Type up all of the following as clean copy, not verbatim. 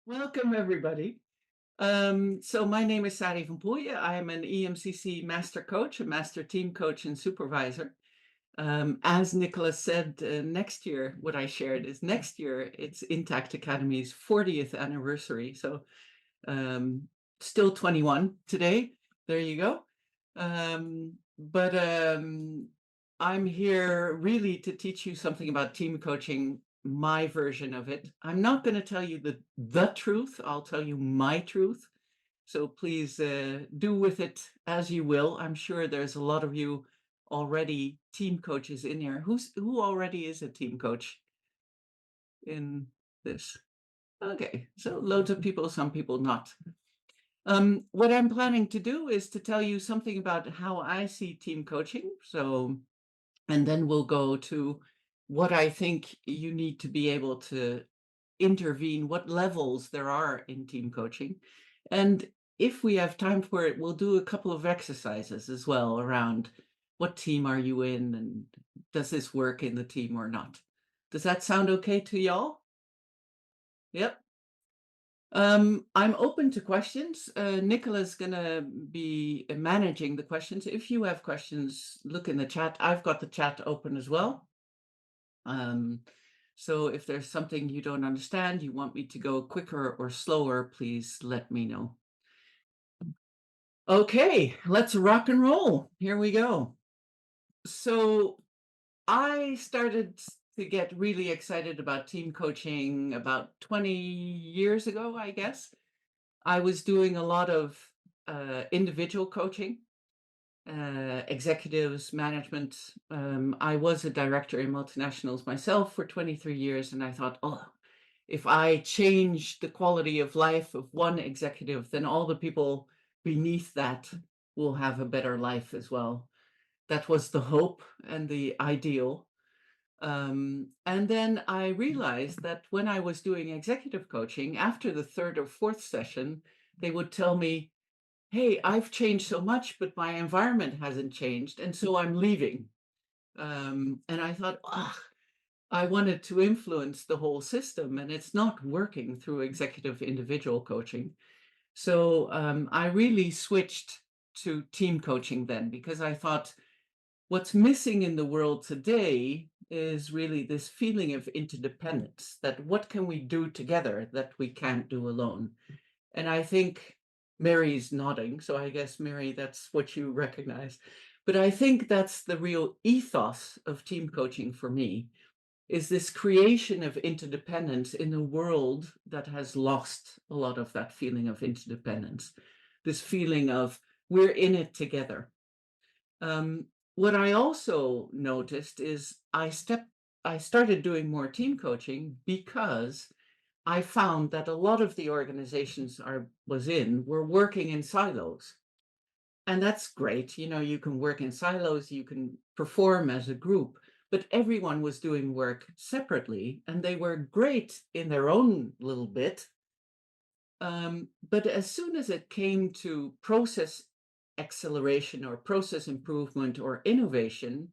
Welcome, everybody. So my name is Sari van Poelje. I am an EMCC master coach, a master team coach and supervisor. As Nicholas said, next year, what I shared is next year, it's Intact Academy's 40th anniversary. So um, still 21 today. There you go. But I'm here really to teach you something about team coaching, my version of it. I'm not going to tell you the truth. I'll tell you my truth. So please do with it as you will. I'm sure there's a lot of you already team coaches in here. Who already is a team coach in this? Okay, so loads of people, some people not. What I'm planning to do is to tell you something about how I see team coaching. So, and then we'll go to what I think you need to be able to intervene, what levels there are in team coaching. And if we have time for it, we'll do a couple of exercises as well around what team are you in and does this work in the team or not? Does that sound okay to y'all? Yep. I'm open to questions. Nicola's gonna be managing the questions. If you have questions, look in the chat. I've got the chat open as well. Um, so if there's something you don't understand, you want me to go quicker or slower, please let me know. Okay, let's rock and roll. Here we go. So I started to get really excited about team coaching about 20 years ago, I guess. I was doing a lot of individual coaching, executives, management. I was a director in multinationals myself for 23 years, and I thought, oh, if I change the quality of life of one executive, then all the people beneath that will have a better life as well. That was the hope and the ideal. And then I realized that when I was doing executive coaching, after the third or fourth session, they would tell me, hey, I've changed so much, but my environment hasn't changed. And so I'm leaving. And I thought, ah, I wanted to influence the whole system, and it's not working through executive individual coaching. So I really switched to team coaching then because I thought what's missing in the world today is really this feeling of interdependence, that what can we do together that we can't do alone? And I think Mary's nodding, so I guess, Mary, that's what you recognize. But I think that's the real ethos of team coaching for me, is this creation of interdependence in a world that has lost a lot of that feeling of interdependence, this feeling of we're in it together. Um, what I also noticed is I started doing more team coaching because I found that a lot of the organizations I was in were working in silos. And that's great. You know, you can work in silos, you can perform as a group, but everyone was doing work separately and they were great in their own little bit. But as soon as it came to process acceleration or process improvement or innovation,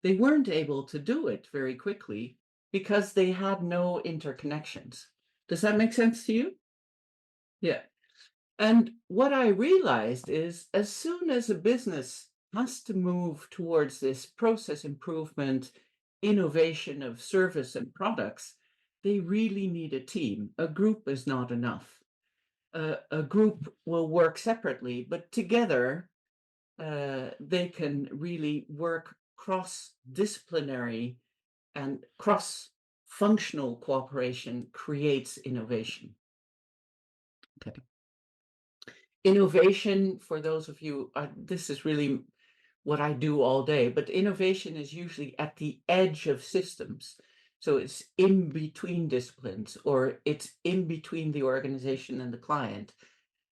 they weren't able to do it very quickly because they had no interconnections. Does that make sense to you? Yeah. And what I realized is as soon as a business has to move towards this process improvement, innovation of service and products, they really need a team. A group is not enough. A group will work separately, but together they can really work cross-disciplinary, and cross-functional cooperation creates innovation. Okay. Innovation, for those of you, this is really what I do all day, but innovation is usually at the edge of systems. So it's in between disciplines, or it's in between the organization and the client.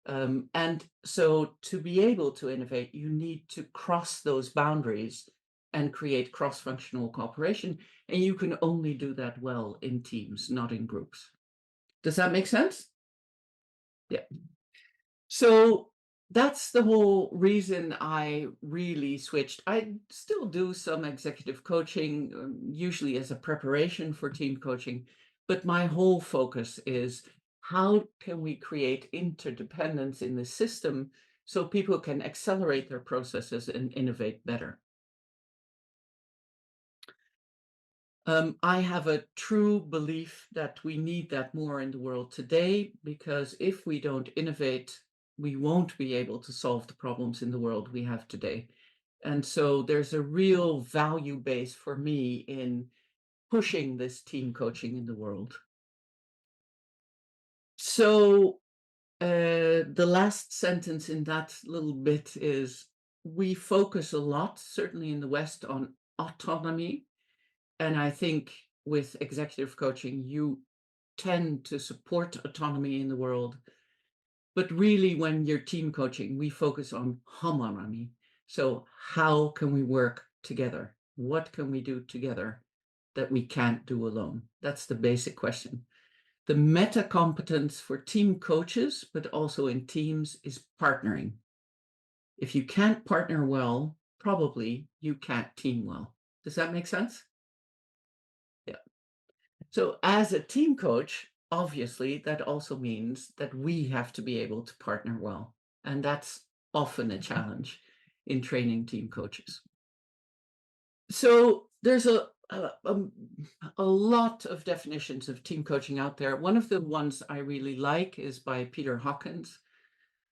And so to be able to innovate, you need to cross those boundaries and create cross-functional cooperation. And you can only do that well in teams, not in groups. Does that make sense? Yeah. So that's the whole reason I really switched. I still do some executive coaching, usually as a preparation for team coaching, but my whole focus is how can we create interdependence in the system so people can accelerate their processes and innovate better? I have a true belief that we need that more in the world today, because if we don't innovate, we won't be able to solve the problems in the world we have today. And so there's a real value base for me in pushing this team coaching in the world. So the last sentence in that little bit is, we focus a lot, certainly in the West, on autonomy. And I think with executive coaching, you tend to support autonomy in the world. But really, when you're team coaching, we focus on homonomy. So how can we work together? What can we do together that we can't do alone? That's the basic question. The meta competence for team coaches, but also in teams, is partnering. If you can't partner well, probably you can't team well. Does that make sense? Yeah. So as a team coach, obviously, that also means that we have to be able to partner well. And that's often a challenge in training team coaches. So there's a lot of definitions of team coaching out there. One of the ones I really like is by Peter Hawkins.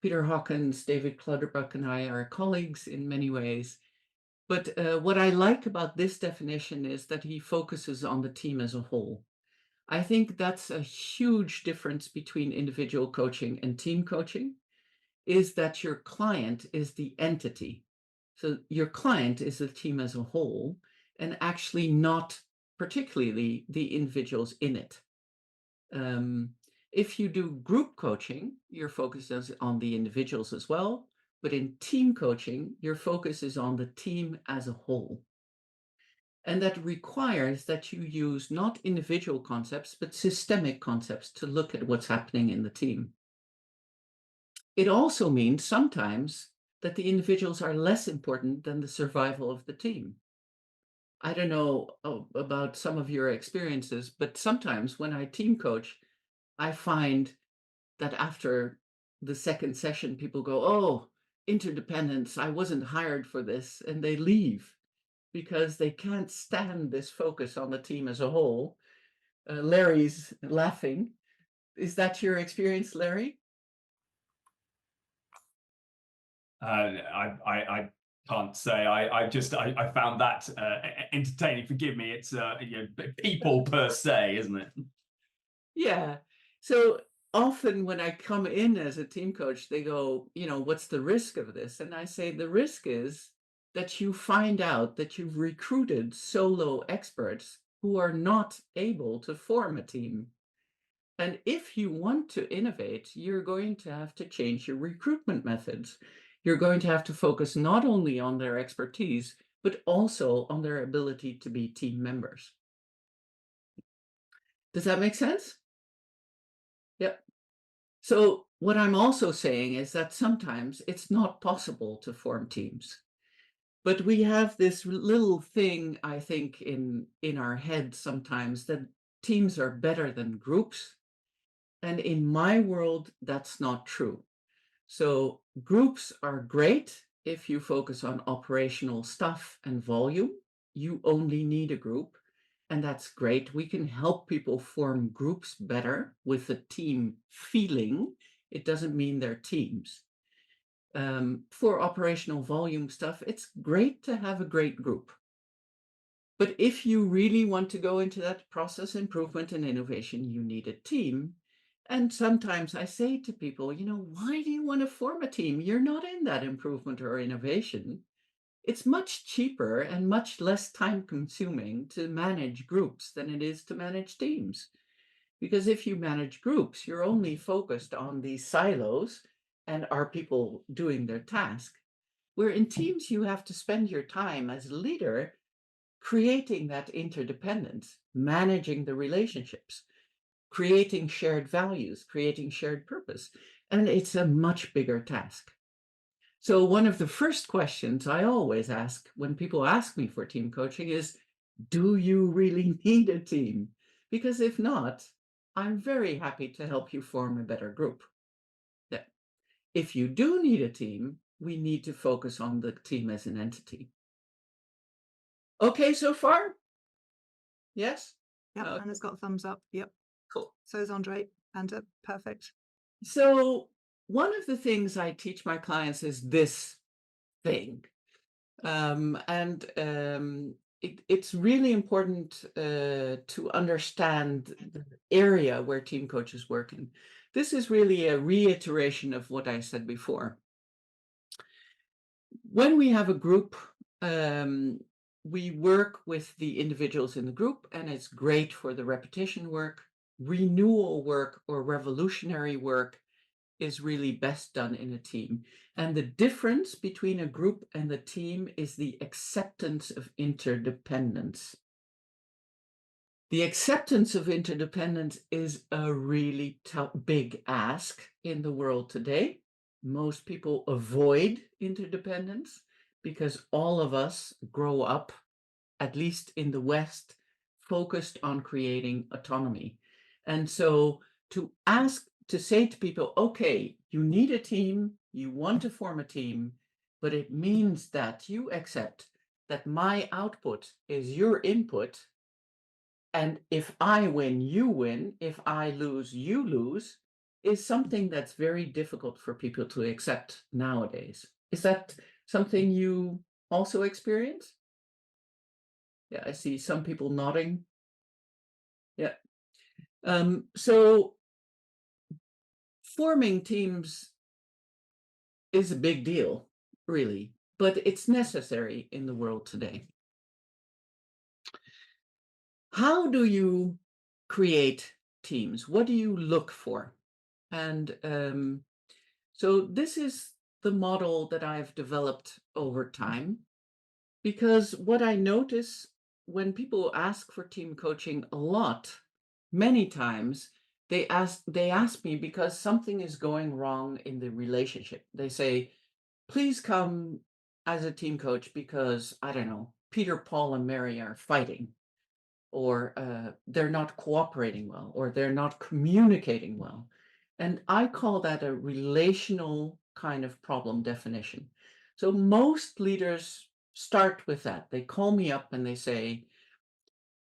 Peter Hawkins, David Clutterbuck, and I are colleagues in many ways. But what I like about this definition is that he focuses on the team as a whole. I think that's a huge difference between individual coaching and team coaching, is that your client is the entity. So your client is the team as a whole, and actually not particularly the individuals in it. If you do group coaching, your focus is on the individuals as well. But in team coaching, your focus is on the team as a whole. And that requires that you use not individual concepts, but systemic concepts to look at what's happening in the team. It also means sometimes that the individuals are less important than the survival of the team. I don't know about some of your experiences, but sometimes when I team coach, I find that after the second session, people go, "Oh, interdependence, I wasn't hired for this," and they leave because they can't stand this focus on the team as a whole. Larry's laughing. Is that your experience, Larry? I can't say. I found that entertaining. Forgive me. It's people per se, isn't it? Yeah. So often when I come in as a team coach, they go, what's the risk of this? And I say, the risk is that you find out that you've recruited solo experts who are not able to form a team. And if you want to innovate, you're going to have to change your recruitment methods. You're going to have to focus not only on their expertise, but also on their ability to be team members. Does that make sense? Yep. So what I'm also saying is that sometimes it's not possible to form teams. But we have this little thing, I think, in our heads sometimes, that teams are better than groups. And in my world, that's not true. So groups are great if you focus on operational stuff and volume. You only need a group, and that's great. We can help people form groups better with a team feeling. It doesn't mean they're teams. For operational volume stuff, it's great to have a great group. But if you really want to go into that process improvement and innovation, you need a team. And sometimes I say to people, why do you want to form a team? You're not in that improvement or innovation. It's much cheaper and much less time consuming to manage groups than it is to manage teams. Because if you manage groups, you're only focused on these silos and are people doing their task. Where in teams, you have to spend your time as a leader creating that interdependence, managing the relationships, creating shared values, creating shared purpose. And it's a much bigger task. So one of the first questions I always ask when people ask me for team coaching is, do you really need a team? Because if not, I'm very happy to help you form a better group. Yeah. If you do need a team, we need to focus on the team as an entity. Okay, so far? Yes? Yep, Okay, Anna's got a thumbs up. Yep. cool. So is Andre. Panda. Perfect. So one of the things I teach my clients is this thing. It's really important to understand the area where team coaches work in. This is really a reiteration of what I said before. When we have a group, um, we work with the individuals in the group, and it's great for the repetition work. Renewal work or revolutionary work is really best done in a team. And the difference between a group and the team is the acceptance of interdependence. The acceptance of interdependence is a really big ask in the world today. Most people avoid interdependence because all of us grow up, at least in the West, focused on creating autonomy. And so to say to people, okay, you need a team, you want to form a team, but it means that you accept that my output is your input. And if I win, you win. If I lose, you lose, is something that's very difficult for people to accept nowadays. Is that something you also experience? Yeah, I see some people nodding. Yeah. So forming teams is a big deal, really, but it's necessary in the world today. How do you create teams? What do you look for? And so this is the model that I've developed over time, because what I notice when people ask for team coaching a lot, many times, they ask me because something is going wrong in the relationship. They say, please come as a team coach because, I don't know, Peter, Paul, and Mary are fighting, or they're not cooperating well, or they're not communicating well. And I call that a relational kind of problem definition. So most leaders start with that. They call me up and they say,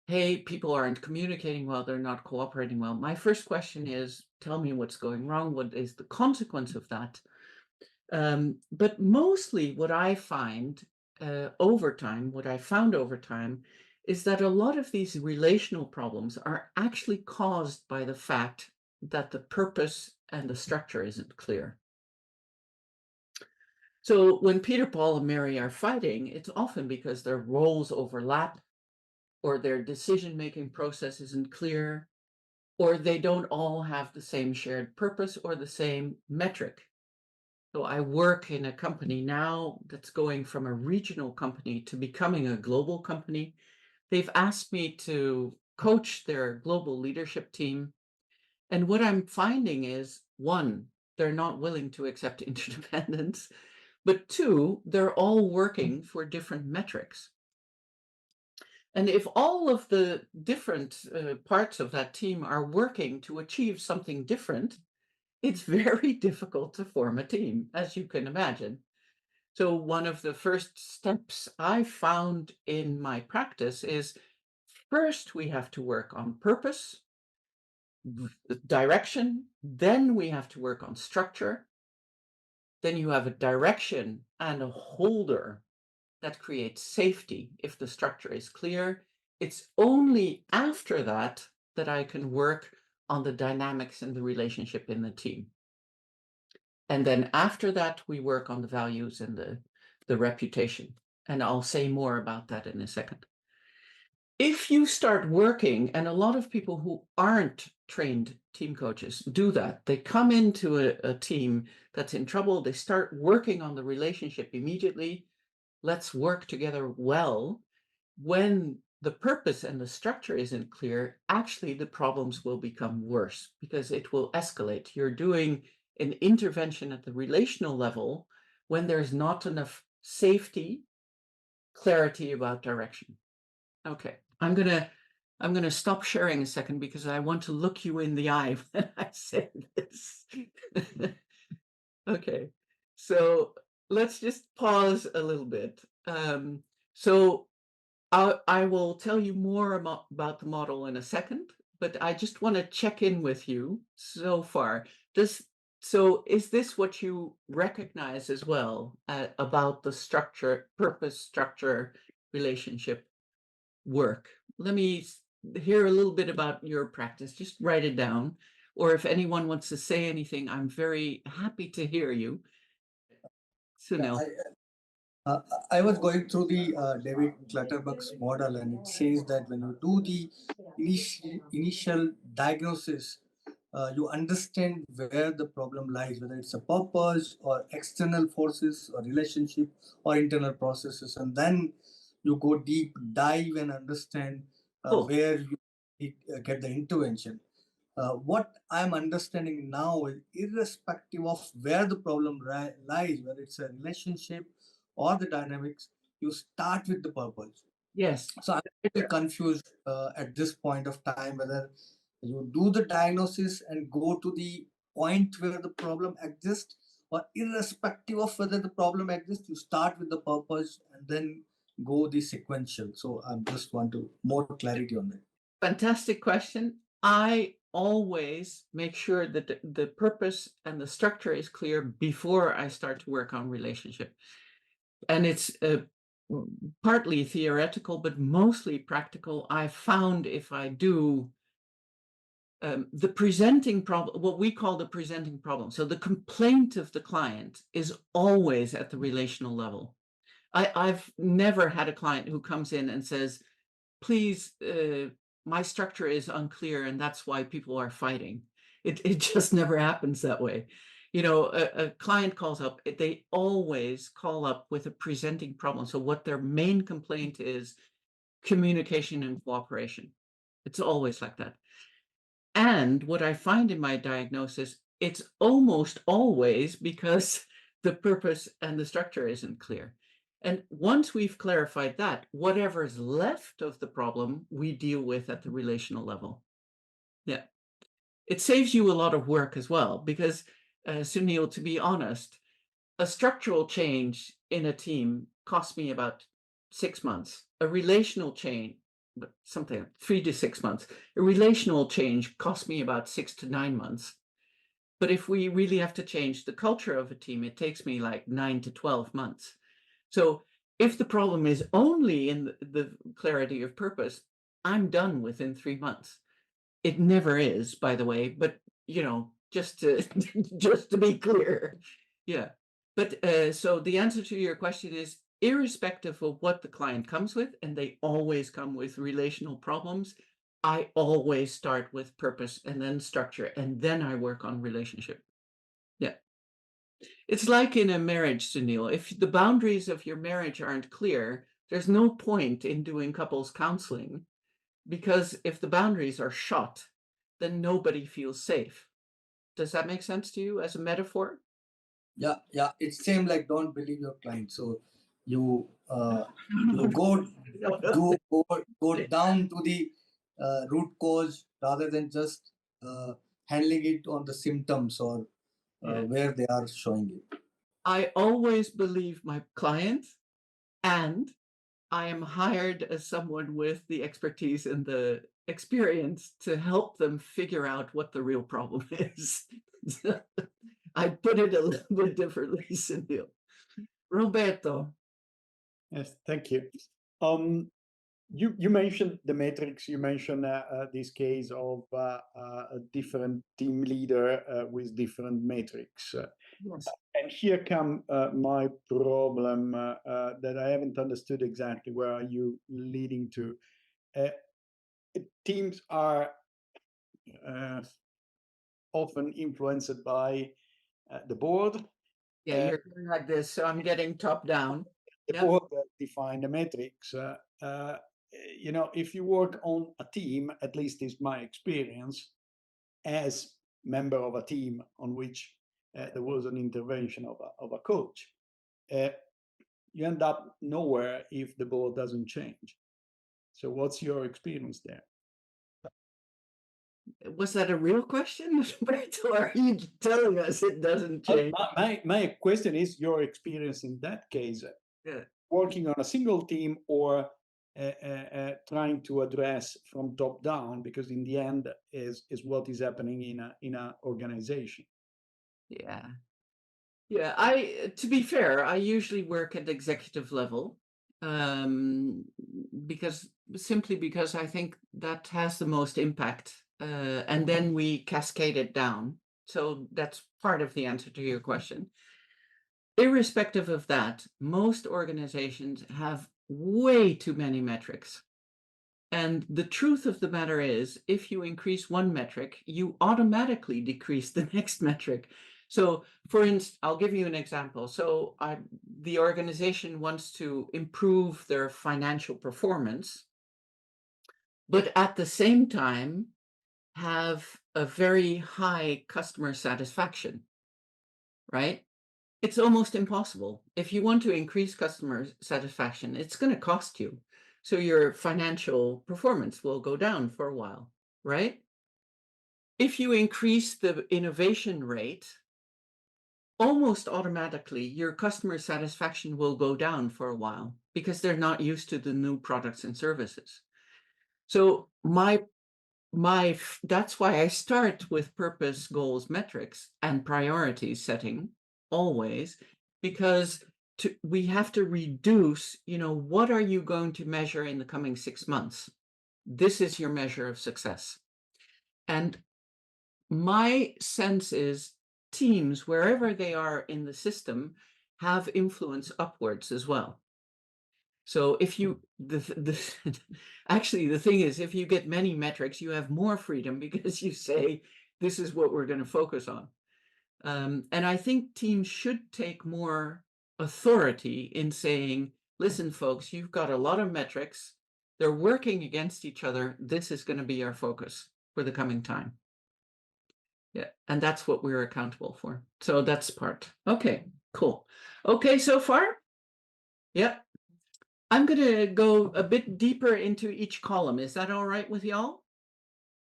hey, people aren't communicating well, they're not cooperating well. My first question is, tell me what's going wrong. What is the consequence of that? But mostly what I find what I found over time is that a lot of these relational problems are actually caused by the fact that the purpose and the structure isn't clear. So when Peter, Paul, and Mary are fighting, it's often because their roles overlap, or their decision-making process isn't clear, or they don't all have the same shared purpose or the same metric. So I work in a company now that's going from a regional company to becoming a global company. They've asked me to coach their global leadership team. And what I'm finding is, one, they're not willing to accept interdependence, but two, they're all working for different metrics. And if all of the different parts of that team are working to achieve something different, it's very difficult to form a team, as you can imagine. So one of the first steps I found in my practice is, first we have to work on purpose, direction, then we have to work on structure. Then you have a direction and a holder that creates safety if the structure is clear. It's only after that that I can work on the dynamics and the relationship in the team. And then after that, we work on the values and the reputation. And I'll say more about that in a second. If you start working, and a lot of people who aren't trained team coaches do that, they come into a team that's in trouble, they start working on the relationship immediately. Let's work together well. When the purpose and the structure isn't clear, actually the problems will become worse because it will escalate. You're doing an intervention at the relational level when there's not enough safety, clarity about direction. Okay, I'm going to I'm going to stop sharing a second because I want to look you in the eye when I say this. Okay, so let's just pause a little bit. So I will tell you more about the model in a second, but I just want to check in with you so far. So is this what you recognize as well about the structure, purpose, structure, relationship work? Let me hear a little bit about your practice. Just write it down. Or if anyone wants to say anything, I'm very happy to hear you. Yeah, Sunil. uh, I was going through the David Clutterbuck's model, and it says that when you do the initial diagnosis, you understand where the problem lies, whether it's a purpose or external forces or relationship or internal processes, and then you go deep dive and understand Cool. where you get the intervention. What I'm understanding now is irrespective of where the problem lies, whether it's a relationship or the dynamics, you start with the purpose. Yes. So I'm a little confused at this point of time whether you do the diagnosis and go to the point where the problem exists, or irrespective of whether the problem exists, you start with the purpose and then go the sequential. So I just want to more clarity on that. Fantastic question. I always make sure that the purpose and the structure is clear before I start to work on relationship. And it's partly theoretical, but mostly practical. I found if I do the presenting problem, what we call the presenting problem. So the complaint of the client is always at the relational level. I've never had a client who comes in and says, please, my structure is unclear and that's why people are fighting. It just never happens that way. You know, a client calls up, they always call up with a presenting problem. So what their main complaint is communication and cooperation. It's always like that. And what I find in my diagnosis, it's almost always because the purpose and the structure isn't clear. And once we've clarified that, whatever's left of the problem, we deal with at the relational level. Yeah. It saves you a lot of work as well, because Sunil, to be honest, a structural change in a team cost me about 6 months. A relational change, something 3 to 6 months. A relational change cost me about 6 to 9 months. But if we really have to change the culture of a team, it takes me like 9 to 12 months. So if the problem is only in the clarity of purpose, I'm done within 3 months. It never is, by the way, but you know, just to just to be clear. Yeah. But so the answer to your question is irrespective of what the client comes with, and they always come with relational problems, I always start with purpose and then structure, and then I work on relationship. Yeah. It's like in a marriage, Sunil. If the boundaries of your marriage aren't clear, there's no point in doing couples counseling, because if the boundaries are shot, then nobody feels safe. Does that make sense to you as a metaphor? Yeah, it's same like don't believe your client. So you you go down to the root cause rather than just handling it on the symptoms or Yeah. where they are showing it. I always believe my client, and I am hired as someone with the expertise and the experience to help them figure out what the real problem is. I put it a little bit differently, Sunil. Roberto. Yes, thank you. You mentioned the matrix. You mentioned this case of a different team leader with different matrix. Yes. And here come my problem that I haven't understood exactly. Where are you leading to? Teams are often influenced by the board. Yeah, you're going like this, so I'm getting top down. The Yep. board that define the metrics. You know, if you work on a team, at least is my experience, as member of a team on which there was an intervention of a coach, you end up nowhere if the board doesn't change. So what's your experience there? Was that a real question, Roberto? Or are you telling us it doesn't change? My question is your experience in that case, Yeah. working on a single team or trying to address from top down, because in the end is what is happening in a organization. Yeah. Yeah, to be fair, I usually work at executive level, simply because I think that has the most impact, and then we cascade it down. So that's part of the answer to your question. Irrespective of that, most organizations have way too many metrics. And the truth of the matter is, if you increase one metric, you automatically decrease the next metric. So, for instance, I'll give you an example. So, the organization wants to improve their financial performance, but at the same time have a very high customer satisfaction, right? It's almost impossible. If you want to increase customer satisfaction, it's going to cost you. So your financial performance will go down for a while, right? If you increase the innovation rate, almost automatically your customer satisfaction will go down for a while because they're not used to the new products and services. So that's why I start with purpose, goals, metrics, and priorities setting always, because we have to reduce, what are you going to measure in the coming 6 months? This is your measure of success. And my sense is teams, wherever they are in the system, have influence upwards as well. So if you, actually, the thing is, if you get many metrics, you have more freedom because you say, this is what we're going to focus on. And I think teams should take more authority in saying, listen, folks, you've got a lot of metrics. They're working against each other. This is going to be our focus for the coming time. Yeah, and that's what we're accountable for. So that's part. Okay, cool. Okay, so far? Yep. I'm going to go a bit deeper into each column. Is that all right with y'all?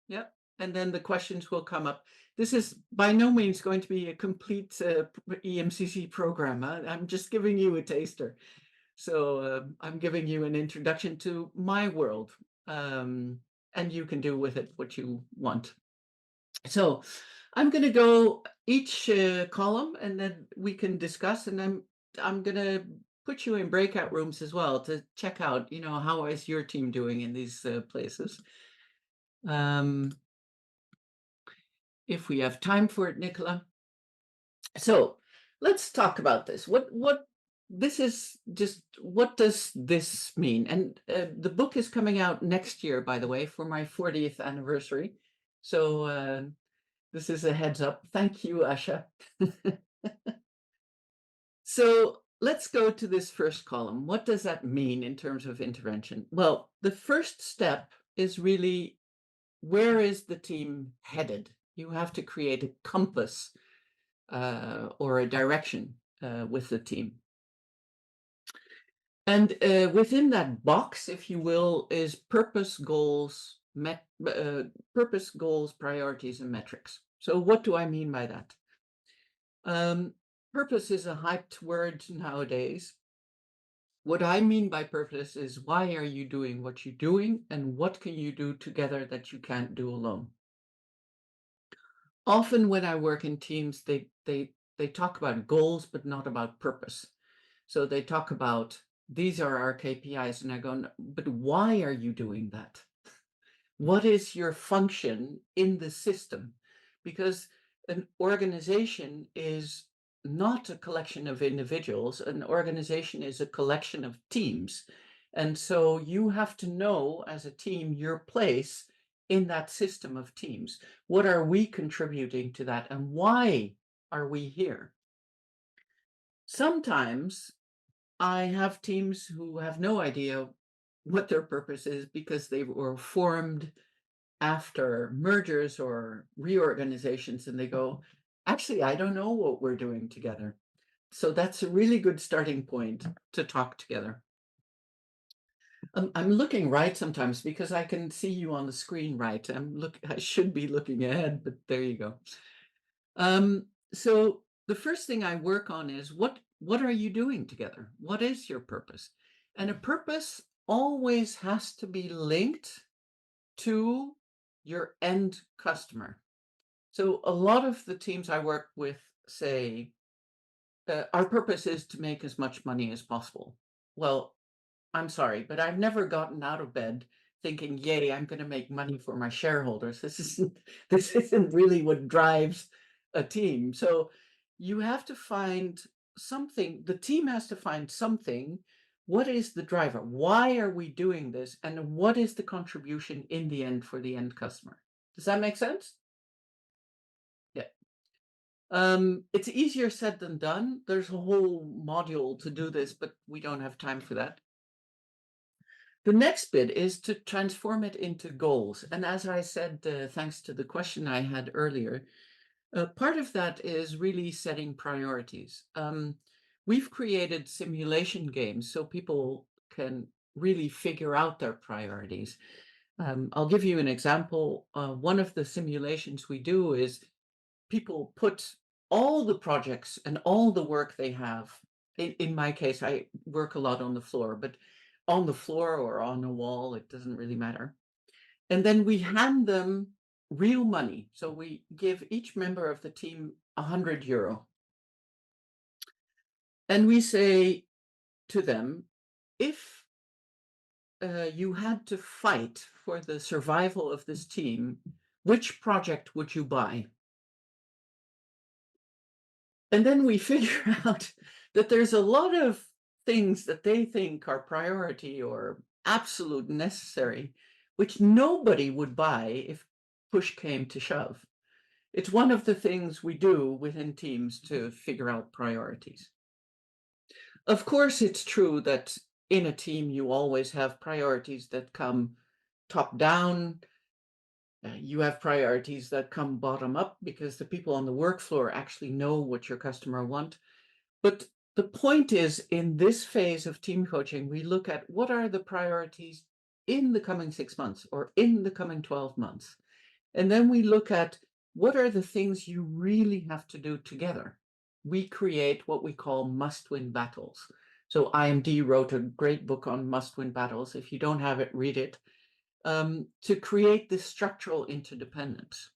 Yep. And then the questions will come up. This is by no means going to be a complete EMCC program. I'm just giving you a taster. So I'm giving you an introduction to my world. And you can do with it what you want. So I'm going to go each column and then we can discuss. And I'm going to put you in breakout rooms as well to check out, how is your team doing in these places. If we have time for it, Nicola. So let's talk about this. What does this mean? And the book is coming out next year, by the way, for my 40th anniversary. So this is a heads up. Thank you, Asha. So let's go to this first column. What does that mean in terms of intervention? Well, the first step is really, where is the team headed? You have to create a compass or a direction with the team. And within that box, if you will, is purpose, goals, priorities, and metrics. So what do I mean by that? Purpose is a hyped word nowadays. What I mean by purpose is, why are you doing what you're doing, and what can you do together that you can't do alone? Often when I work in teams, they talk about goals, but not about purpose. So they talk about, these are our KPIs, and I go, but why are you doing that? What is your function in the system? Because an organization is not a collection of individuals. An organization is a collection of teams. And so you have to know as a team your place in that system of teams. What are we contributing to that, and why are we here? Sometimes I have teams who have no idea what their purpose is because they were formed after mergers or reorganizations, and they go, actually, I don't know what we're doing together. So that's a really good starting point to talk together. I'm looking right sometimes because I can see you on the screen right. I should be looking ahead, but there you go. So the first thing I work on is what are you doing together? What is your purpose? And a purpose always has to be linked to your end customer. So a lot of the teams I work with say, our purpose is to make as much money as possible. Well, I'm sorry, but I've never gotten out of bed thinking, yay, I'm going to make money for my shareholders. This isn't really what drives a team. So you have to find something, the team has to find something. What is the driver? Why are we doing this? And what is the contribution in the end for the end customer? Does that make sense? Yeah. It's easier said than done. There's a whole module to do this, but we don't have time for that. The next bit is to transform it into goals. And as I said, thanks to the question I had earlier, part of that is really setting priorities. We've created simulation games so people can really figure out their priorities. I'll give you an example. One of the simulations we do is people put all the projects and all the work they have. In my case, I work a lot on the floor, but on the floor or on a wall, it doesn't really matter. And then we hand them real money. So we give each member of the team €100. And we say to them, if you had to fight for the survival of this team, which project would you buy? And then we figure out that there's a lot of things that they think are priority or absolute necessary, which nobody would buy if push came to shove. It's one of the things we do within teams to figure out priorities. Of course, it's true that in a team, you always have priorities that come top down. You have priorities that come bottom up because the people on the work floor actually know what your customer want. But the point is, in this phase of team coaching, we look at what are the priorities in the coming 6 months or in the coming 12 months. And then we look at what are the things you really have to do together. We create what we call must-win battles. So IMD wrote a great book on must-win battles. If you don't have it, read it. To create this structural interdependence.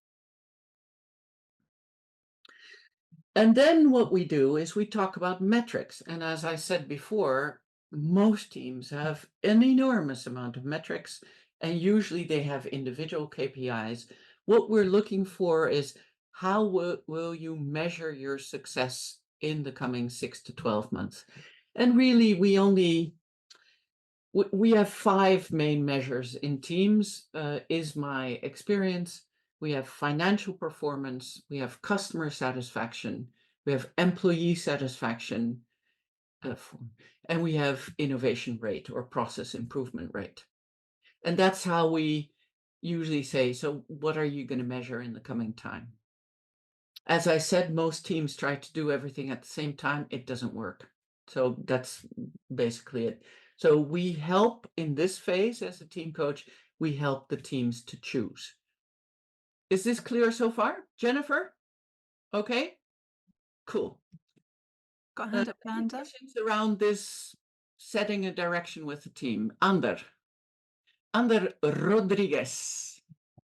And then what we do is we talk about metrics. And as I said before, most teams have an enormous amount of metrics, and usually they have individual KPIs. What we're looking for is how will you measure your success in the coming 6 to 12 months? And really, we have 5 main measures in teams, is my experience. We have financial performance, we have customer satisfaction, we have employee satisfaction, and we have innovation rate or process improvement rate. And that's how we usually say, so what are you going to measure in the coming time? As I said, most teams try to do everything at the same time. It doesn't work. So that's basically it. So we help in this phase as a team coach, we help the teams to choose. Is this clear so far, Jennifer? Okay, cool. Got a hand up, Any Amanda. questions around this setting a direction with the team? Ander Rodriguez.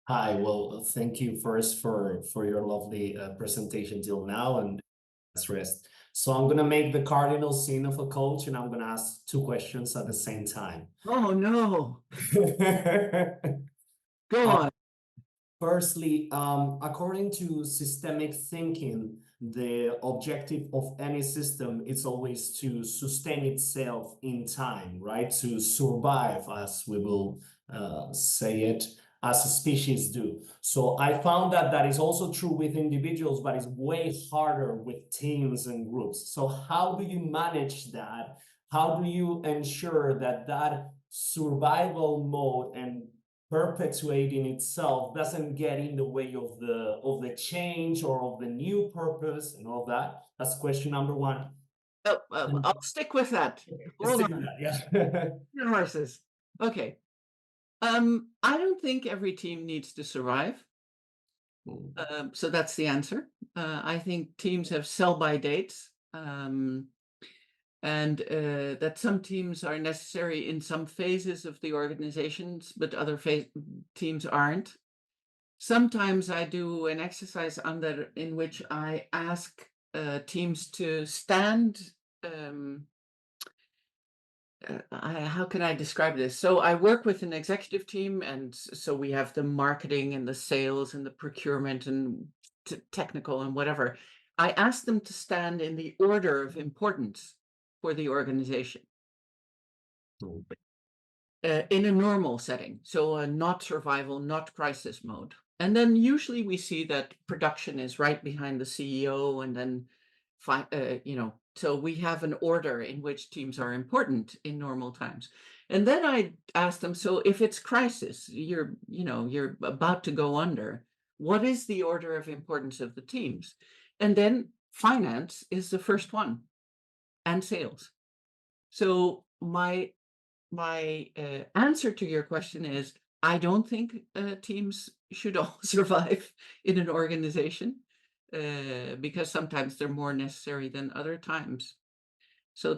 Hi, well, thank you first for your lovely presentation till now, and let's rest. So I'm gonna make the cardinal sin of a coach, and I'm gonna ask 2 questions at the same time. Oh no, go on. Firstly, according to systemic thinking, the objective of any system is always to sustain itself in time, right? To survive, as we will say it, as a species do. So I found that that is also true with individuals, but it's way harder with teams and groups. So how do you manage that? How do you ensure that that survival mode and perpetuating itself doesn't get in the way of the change or of the new purpose and all that? That's question number 1. Oh, I'll stick with that. Let's Hold do on. that, yeah. Your horses. Okay. I don't think every team needs to survive. So that's the answer. I think teams have sell-by dates, and that some teams are necessary in some phases of the organizations, but other teams aren't. Sometimes I do an exercise on that in which I ask teams to stand. How can I describe this? So I work with an executive team, and so we have the marketing and the sales and the procurement and technical and whatever. I ask them to stand in the order of importance for the organization in a normal setting. So not survival, not crisis mode. And then usually we see that production is right behind the CEO, and then, so we have an order in which teams are important in normal times. And then I ask them, so if it's crisis, you're about to go under, what is the order of importance of the teams? And then finance is the first one, and sales. So my answer to your question is, I don't think teams should all survive in an organization, because sometimes they're more necessary than other times. So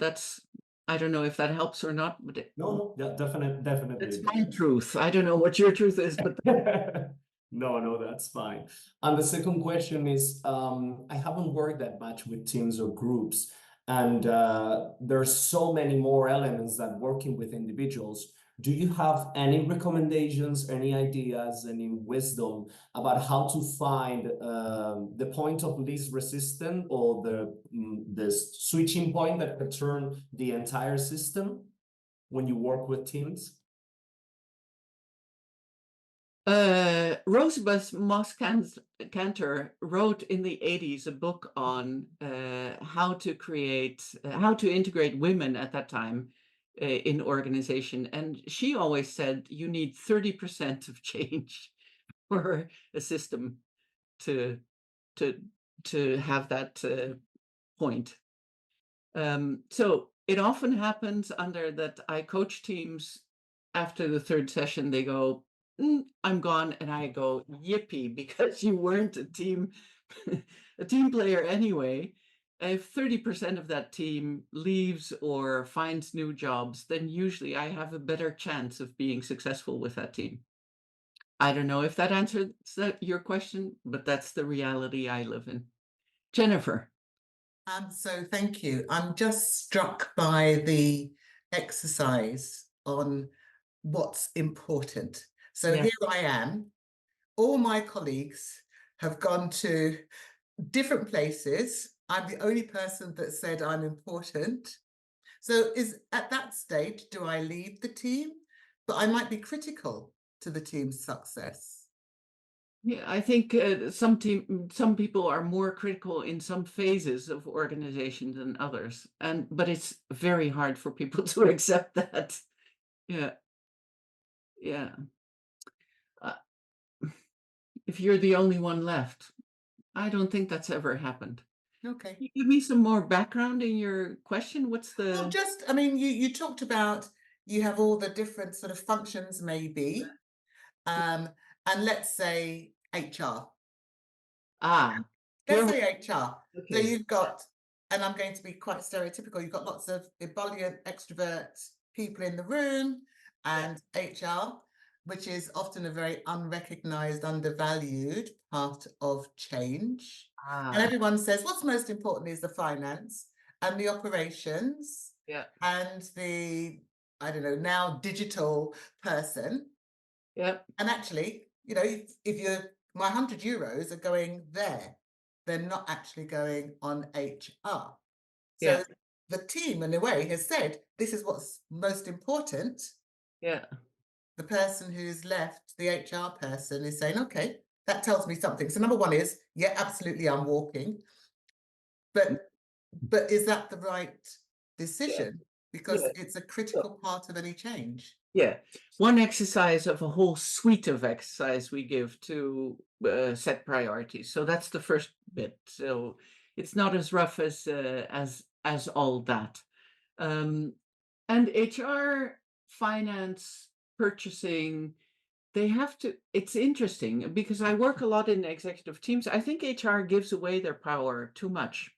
I don't know if that helps or not, but No, yeah, definitely. it's my truth. I don't know what your truth is, but No, that's fine. And the second question is, I haven't worked that much with teams or groups, and there's so many more elements than working with individuals. Do you have any recommendations, any ideas, any wisdom about how to find the point of least resistance, or the switching point that could turn the entire system when you work with teams? Rosebud Moss-Cantor wrote in the 80s a book on how to integrate women at that time in organization. And she always said you need 30% of change for a system to have that point. So it often happens under that I coach teams. After the third session, they go, I'm gone. And I go, yippee, because you weren't a team player anyway. If 30% of that team leaves or finds new jobs, then usually I have a better chance of being successful with that team. I don't know if that answers your question, but that's the reality I live in. Jennifer. So thank you. I'm just struck by the exercise on what's important. So Yeah. here I am. All my colleagues have gone to different places. I'm the only person that said I'm important. So at that stage, do I lead the team? But I might be critical to the team's success. Yeah, I think some people are more critical in some phases of organization than others, but it's very hard for people to accept that. Yeah. If you're the only one left, I don't think that's ever happened. Okay. Can you give me some more background in your question? What's the? Well, I mean, you talked about you have all the different sort of functions, maybe, and let's say HR. Let's say HR. Okay. So you've got, and I'm going to be quite stereotypical, you've got lots of ebullient, extrovert people in the room, and HR, which is often a very unrecognized, undervalued part of change. And everyone says, what's most important is the finance and the operations, and the, I don't know, now digital person. And actually, if my €100 are going there, they're not actually going on HR. So the team, in a way, has said, this is what's most important. The person who's left, the HR person, is saying, okay, that tells me something. So number one is, yeah, absolutely, I'm walking. But is that the right decision? Because it's a critical part of any change. Yeah, one exercise of a whole suite of exercise we give to set priorities. So that's the first bit. So it's not as rough as all that. And HR, finance, purchasing, they have to, it's interesting because I work a lot in executive teams. I think HR gives away their power too much.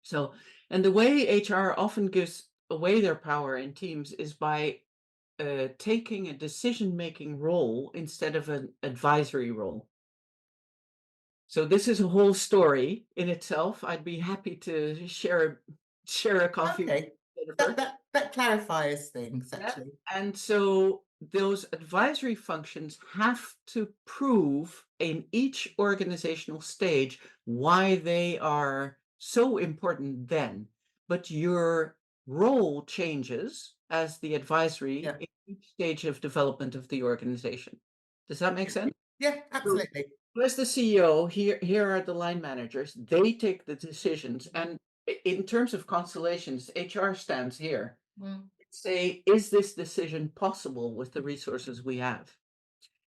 So, and the way HR often gives away their power in teams is by taking a decision-making role instead of an advisory role. So this is a whole story in itself. I'd be happy to share a coffee. Okay, with Jennifer. that clarifies things Yeah. actually. And so those advisory functions have to prove in each organizational stage why they are so important then. But your role changes as the advisory Yeah. in each stage of development of the organization. Does that make sense? Yeah, absolutely. As the CEO, here are the line managers. They take the decisions. And in terms of constellations, HR stands here. Mm. Say, is this decision possible with the resources we have?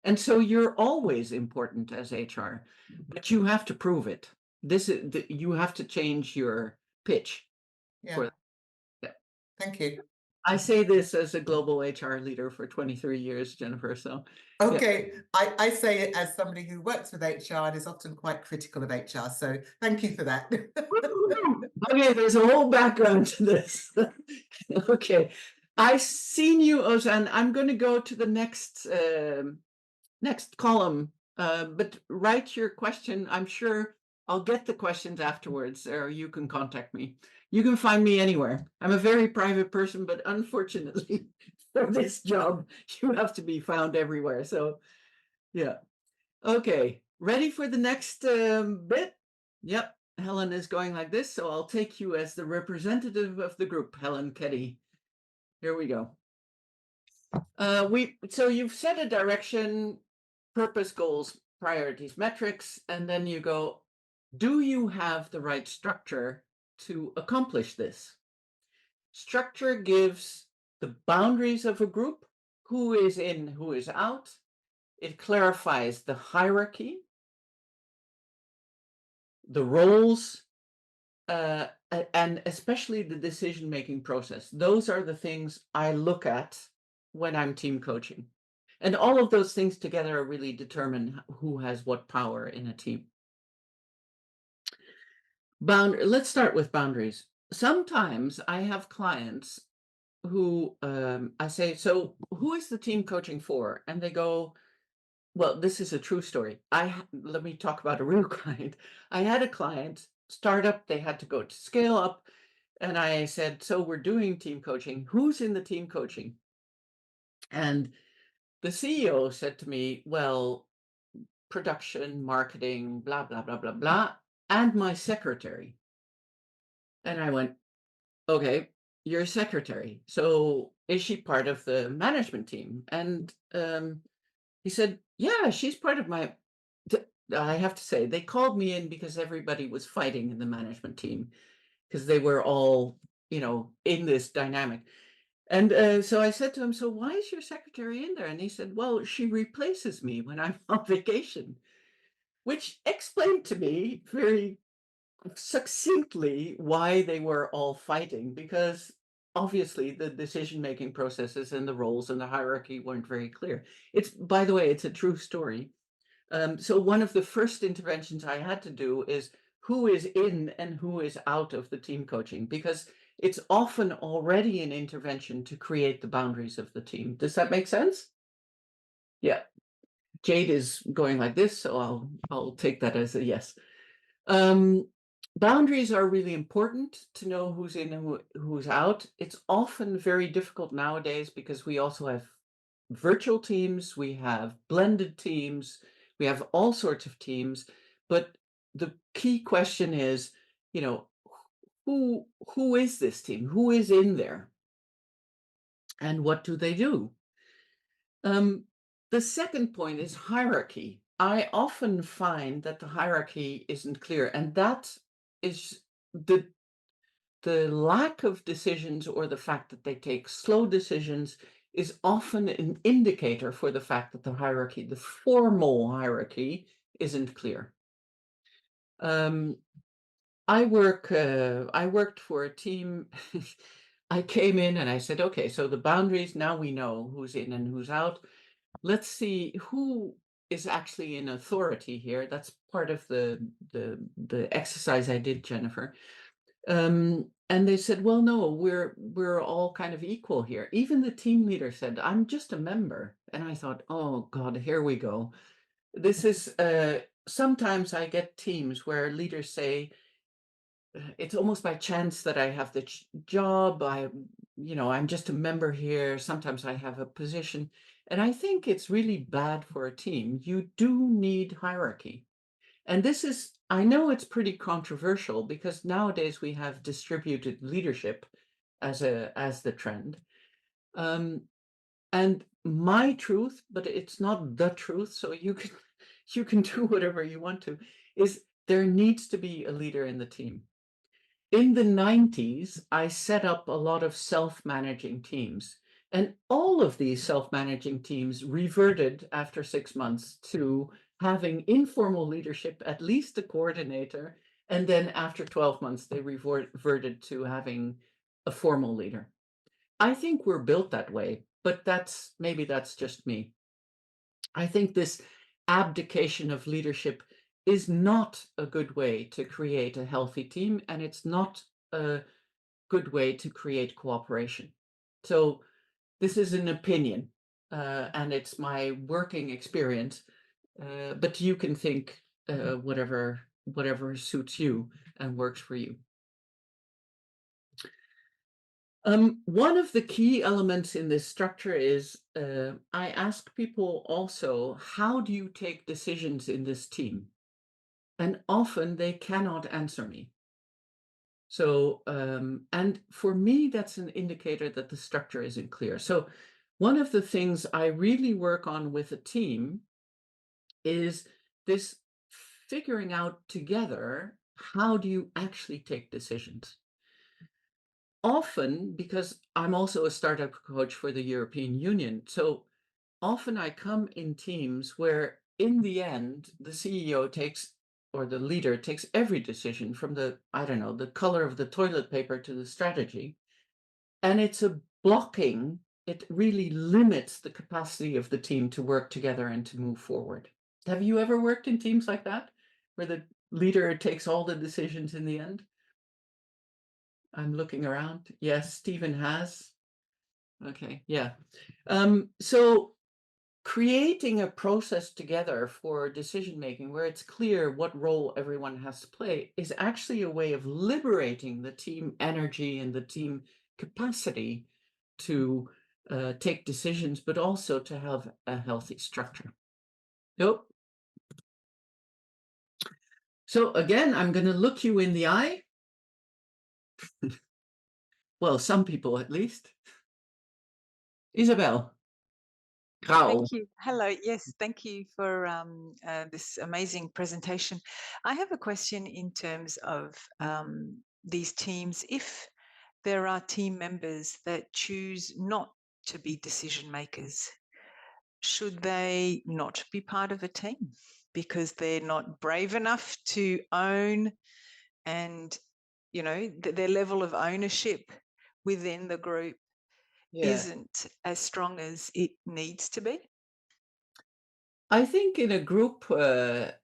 And so you're always important as HR, but you have to prove it. You have to change your pitch. Yeah. that. Thank you. I say this as a global HR leader for 23 years, Jennifer. So Okay, I say it as somebody who works with HR and is often quite critical of HR. So thank you for that. okay, there's a whole background to this. Okay, I've seen you, Ozan. I'm going to go to the next column, but write your question. I'm sure I'll get the questions afterwards, or you can contact me. You can find me anywhere. I'm a very private person, but unfortunately for this job, you have to be found everywhere. So yeah. Okay, ready for the next bit? Yep, Helen is going like this, so I'll take you as the representative of the group, Helen Keddy. Here we go. So you've set a direction, purpose, goals, priorities, metrics, and then you go, do you have the right structure to accomplish this? Structure gives the boundaries of a group, who is in, who is out. It clarifies the hierarchy, the roles, and especially the decision-making process. Those are the things I look at when I'm team coaching. And all of those things together really determine who has what power in a team. Let's start with boundaries. Sometimes I have clients who I say, so who is the team coaching for? And they go, well, this is a true story. Let me talk about a real client. I had a client, startup, they had to go to scale up. And I said, so we're doing team coaching. Who's in the team coaching? And the CEO said to me, well, production, marketing, blah, blah, blah, blah, blah, and my secretary. And I went, okay, your secretary. So is she part of the management team? And he said, yeah, she's part of my, I have to say, they called me in because everybody was fighting in the management team because they were all, in this dynamic. And so I said to him, so why is your secretary in there? And he said, well, she replaces me when I'm on vacation, which explained to me very succinctly why they were all fighting, because obviously the decision-making processes and the roles and the hierarchy weren't very clear. By the way, it's a true story. So one of the first interventions I had to do is who is in and who is out of the team coaching, because it's often already an intervention to create the boundaries of the team. Does that make sense? Yeah. Jade is going like this, so I'll take that as a yes. Boundaries are really important to know who's in and who's out. It's often very difficult nowadays because we also have virtual teams, we have blended teams, we have all sorts of teams. But the key question is, who is this team? Who is in there? And what do they do? The second point is hierarchy. I often find that the hierarchy isn't clear, and that is the lack of decisions, or the fact that they take slow decisions, is often an indicator for the fact that the hierarchy, the formal hierarchy, isn't clear. I worked for a team I came in and I said, okay, so the boundaries, now we know who's in and who's out. Let's see who is actually in authority here. That's part of the exercise I did, Jennifer. And they said, well, no, we're all kind of equal here. Even the team leader said, I'm just a member. And I thought, oh God, here we go. This is sometimes I get teams where leaders say, it's almost by chance that I have the job. I'm just a member here. Sometimes I have a position. And I think it's really bad for a team. You do need hierarchy. And this is, I know it's pretty controversial because nowadays we have distributed leadership as the trend. And my truth, but it's not the truth, so you can do whatever you want to, is there needs to be a leader in the team. In the 90s, I set up a lot of self-managing teams. And all of these self-managing teams reverted after 6 months to having informal leadership, at least a coordinator. And then after 12 months, they reverted to having a formal leader. I think we're built that way, but maybe that's just me. I think this abdication of leadership is not a good way to create a healthy team, and it's not a good way to create cooperation. So this is an opinion, and it's my working experience, but you can think whatever suits you and works for you. One of the key elements in this structure is I ask people also, how do you take decisions in this team? And often they cannot answer me. So, and for me, that's an indicator that the structure isn't clear. So one of the things I really work on with a team is this figuring out together, how do you actually take decisions? Often, because I'm also a startup coach for the European Union, so often I come in teams where in the end, the CEO takes, or the leader takes every decision from the color of the toilet paper to the strategy. And it's a blocking, it really limits the capacity of the team to work together and to move forward. Have you ever worked in teams like that, where the leader takes all the decisions in the end? I'm looking around. Yes, Stephen has. Okay, yeah. So creating a process together for decision making where it's clear what role everyone has to play is actually a way of liberating the team energy and the team capacity to take decisions, but also to have a healthy structure. Nope. So again, I'm going to look you in the eye. Well, some people at least. Isabel. Thank you. Hello. Yes, thank you for this amazing presentation. I have a question in terms of these teams. If there are team members that choose not to be decision makers, should they not be part of a team because they're not brave enough to own and, their level of ownership within the group isn't as strong as it needs to be? I think in a group,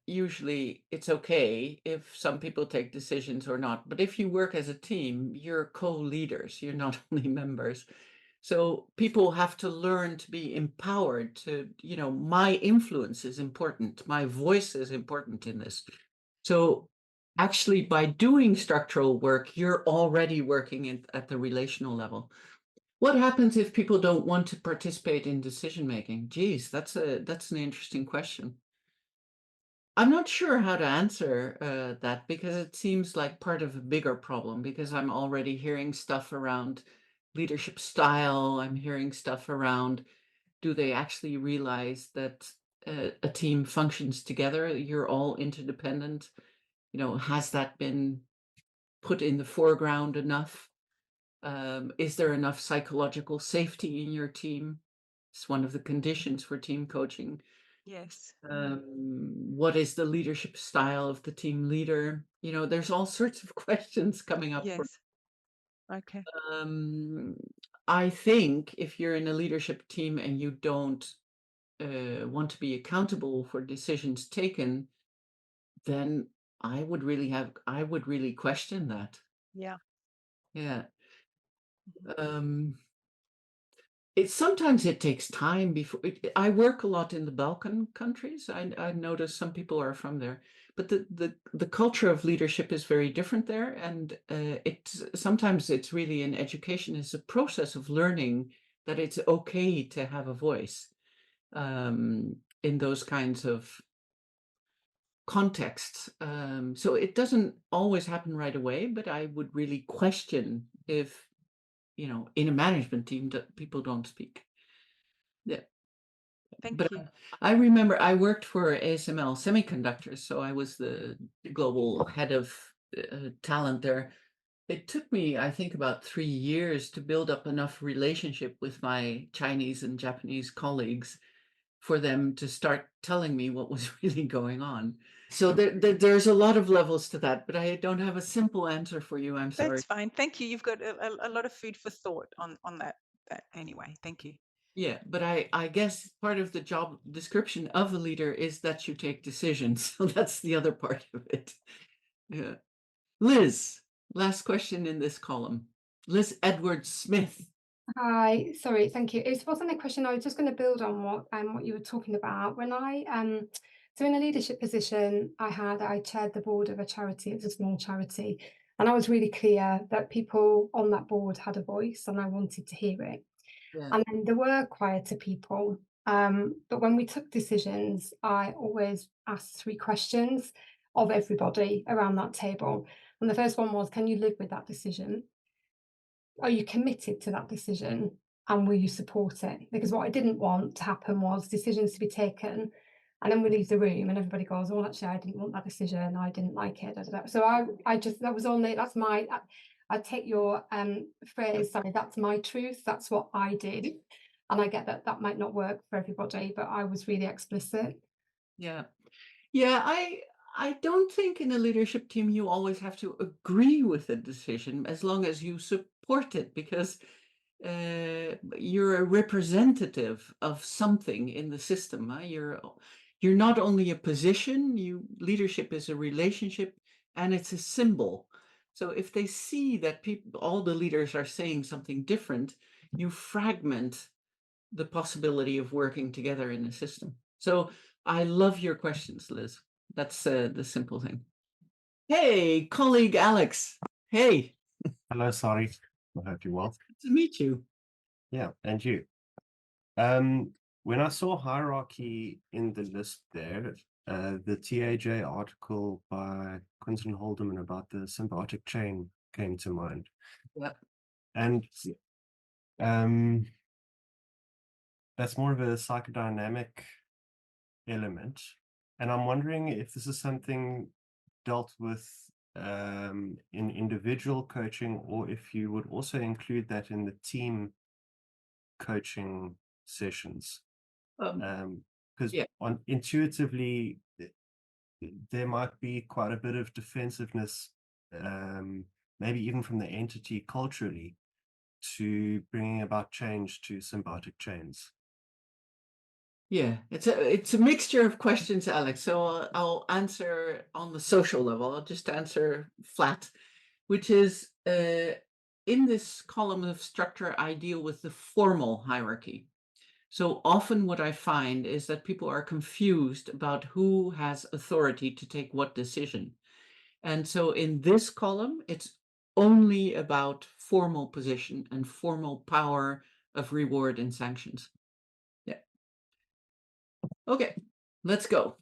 usually it's okay if some people take decisions or not. But if you work as a team, you're co-leaders, you're not only members. So people have to learn to be empowered to, my influence is important. My voice is important in this. So actually, by doing structural work, you're already working at the relational level. What happens if people don't want to participate in decision making? Geez, that's an interesting question. I'm not sure how to answer that because it seems like part of a bigger problem because I'm already hearing stuff around leadership style. I'm hearing stuff around, do they actually realize that a team functions together? You're all interdependent. Has that been put in the foreground enough? Is there enough psychological safety in your team? It's one of the conditions for team coaching. Yes. What is the leadership style of the team leader? There's all sorts of questions coming up. Yes. Okay. I think if you're in a leadership team and you don't want to be accountable for decisions taken, then I would really question that. Yeah. Yeah. Sometimes it takes time before I work a lot in the Balkan countries. I notice some people are from there, but the culture of leadership is very different there, and sometimes it's really in education is a process of learning that it's okay to have a voice in those kinds of contexts. So it doesn't always happen right away, but I would really question if, in a management team that people don't speak. Yeah. Thank But you. I remember I worked for ASML Semiconductors, so I was the global head of talent there. It took me, I think, about 3 years to build up enough relationship with my Chinese and Japanese colleagues for them to start telling me what was really going on. So there's a lot of levels to that, but I don't have a simple answer for you. I'm sorry. That's fine. Thank you. You've got a lot of food for thought on that anyway. Thank you. Yeah, but I guess part of the job description of a leader is that you take decisions. So that's the other part of it. Yeah. Liz, last question in this column. Liz Edwards Smith. Hi, sorry, thank you. It wasn't a question. I was just going to build on what you were talking about. When so in a leadership position, I chaired the board of a charity. It's a small charity, and I was really clear that people on that board had a voice, and I wanted to hear it. Yeah. And then there were quieter people. But when we took decisions, I always asked 3 questions of everybody around that table. And the first one was, can you live with that decision? Are you committed to that decision? And will you support it? Because what I didn't want to happen was decisions to be taken and then we leave the room and everybody goes, oh, actually, I didn't want that decision. I didn't like it. So I just, that was only, that's my, I take your phrase, sorry, that's my truth. That's what I did. And I get that that might not work for everybody, but I was really explicit. Yeah. Yeah, I don't think in a leadership team you always have to agree with a decision as long as you support it, because you're a representative of something in the system. Huh? You're not only a position, leadership is a relationship and it's a symbol. So if they see that all the leaders are saying something different, you fragment the possibility of working together in a system. So I love your questions, Liz. That's the simple thing. Hey, colleague Alex. Hey. Hello, Sari. I hope you're well. Good to meet you. Yeah, and you. When I saw hierarchy in the list there, the TAJ article by Quinton Haldeman about the symbiotic chain came to mind. Yeah. And that's more of a psychodynamic element. And I'm wondering if this is something dealt with in individual coaching, or if you would also include that in the team coaching sessions. Because intuitively, there might be quite a bit of defensiveness, maybe even from the entity culturally, to bringing about change to symbiotic chains. Yeah, it's a mixture of questions, Alex. So I'll answer on the social level. I'll just answer flat, which is in this column of structure, I deal with the formal hierarchy. So often what I find is that people are confused about who has authority to take what decision. And so in this column, it's only about formal position and formal power of reward and sanctions. Yeah. Okay, let's go.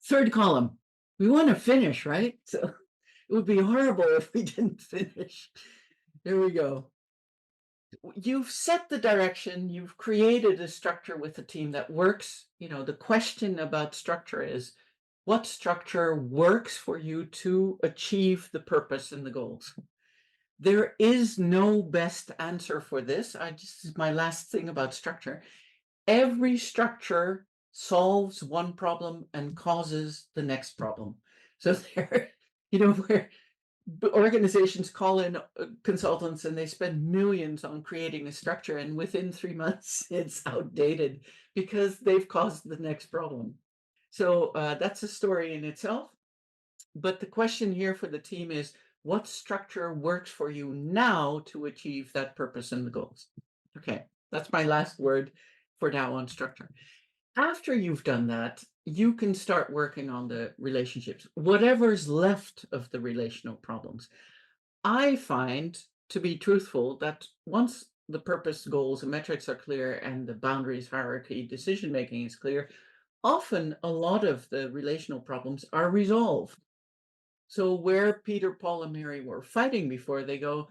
Third column. We want to finish, right? So it would be horrible if we didn't finish. Here we go. You've set the direction, you've created a structure with a team that works. The question about structure is, what structure works for you to achieve the purpose and the goals? There is no best answer for this. This is my last thing about structure. Every structure solves one problem and causes the next problem. So there, organizations call in consultants and they spend millions on creating a structure, and within 3 months it's outdated because they've caused the next problem. So that's a story in itself. But the question here for the team is, what structure works for you now to achieve that purpose and the goals? Okay, that's my last word for now on structure. After you've done that, you can start working on the relationships, whatever's left of the relational problems. I find, to be truthful, that once the purpose, goals, and metrics are clear and the boundaries, hierarchy, decision-making is clear, often a lot of the relational problems are resolved. So where Peter, Paul, and Mary were fighting before, they go,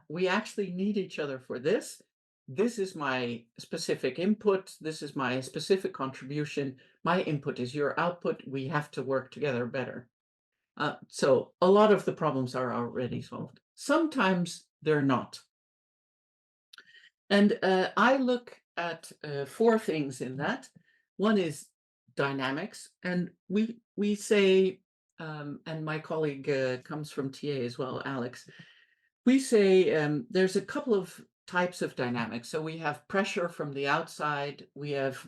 we actually need each other for this. This is my specific input. This is my specific contribution. My input is your output. We have to work together better. So a lot of the problems are already solved. Sometimes they're not. And I look at 4 things in that. One is dynamics. And we say, and my colleague comes from TA as well, Alex, we say there's a couple of types of dynamics. So we have pressure from the outside, we have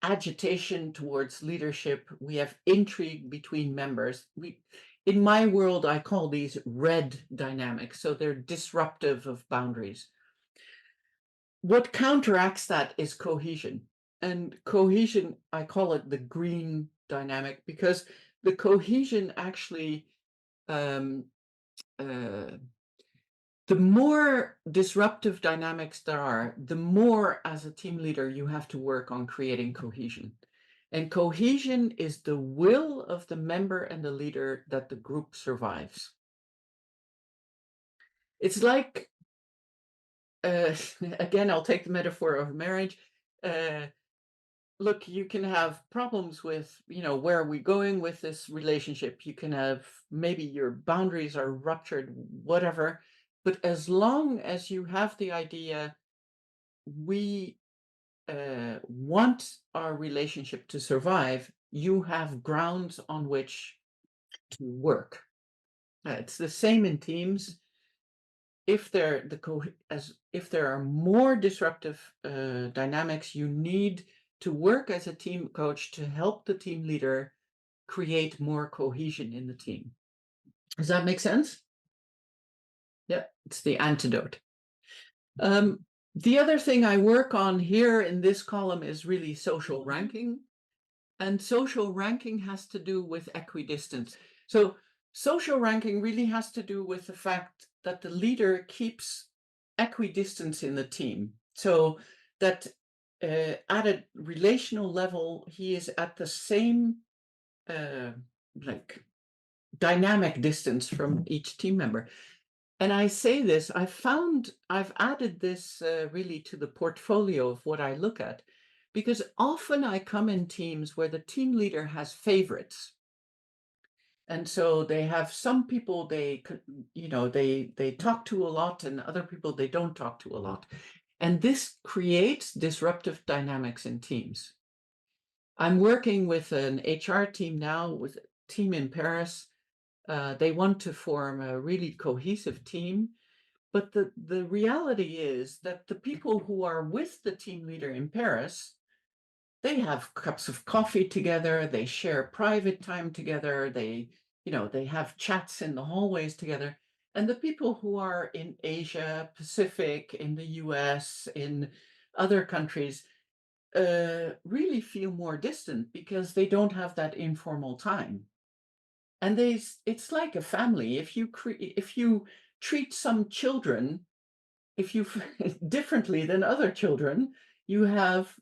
agitation towards leadership, we have intrigue between members. In my world, I call these red dynamics. So they're disruptive of boundaries. What counteracts that is cohesion. And cohesion, I call it the green dynamic, because the cohesion actually, the more disruptive dynamics there are, the more as a team leader you have to work on creating cohesion. And cohesion is the will of the member and the leader that the group survives. It's like, again, I'll take the metaphor of marriage. Look, you can have problems with, where are we going with this relationship? You can have, maybe your boundaries are ruptured, whatever. But as long as you have the idea, we want our relationship to survive, you have grounds on which to work. It's the same in teams. If there are more disruptive dynamics, you need to work as a team coach to help the team leader create more cohesion in the team. Does that make sense? Yeah, it's the antidote. The other thing I work on here in this column is really social ranking. And social ranking has to do with equidistance. So social ranking really has to do with the fact that the leader keeps equidistance in the team. So that at a relational level, he is at the same dynamic distance from each team member. And I say this, I've added this really to the portfolio of what I look at, because often I come in teams where the team leader has favorites. And so they have some people they talk to a lot, and other people they don't talk to a lot. And this creates disruptive dynamics in teams. I'm working with an HR team now, with a team in Paris. They want to form a really cohesive team. But the reality is that the people who are with the team leader in Paris, they have cups of coffee together, they share private time together, they have chats in the hallways together. And the people who are in Asia, Pacific, in the US, in other countries, really feel more distant because they don't have that informal time. And it's like a family. If you treat some children, differently than other children, you have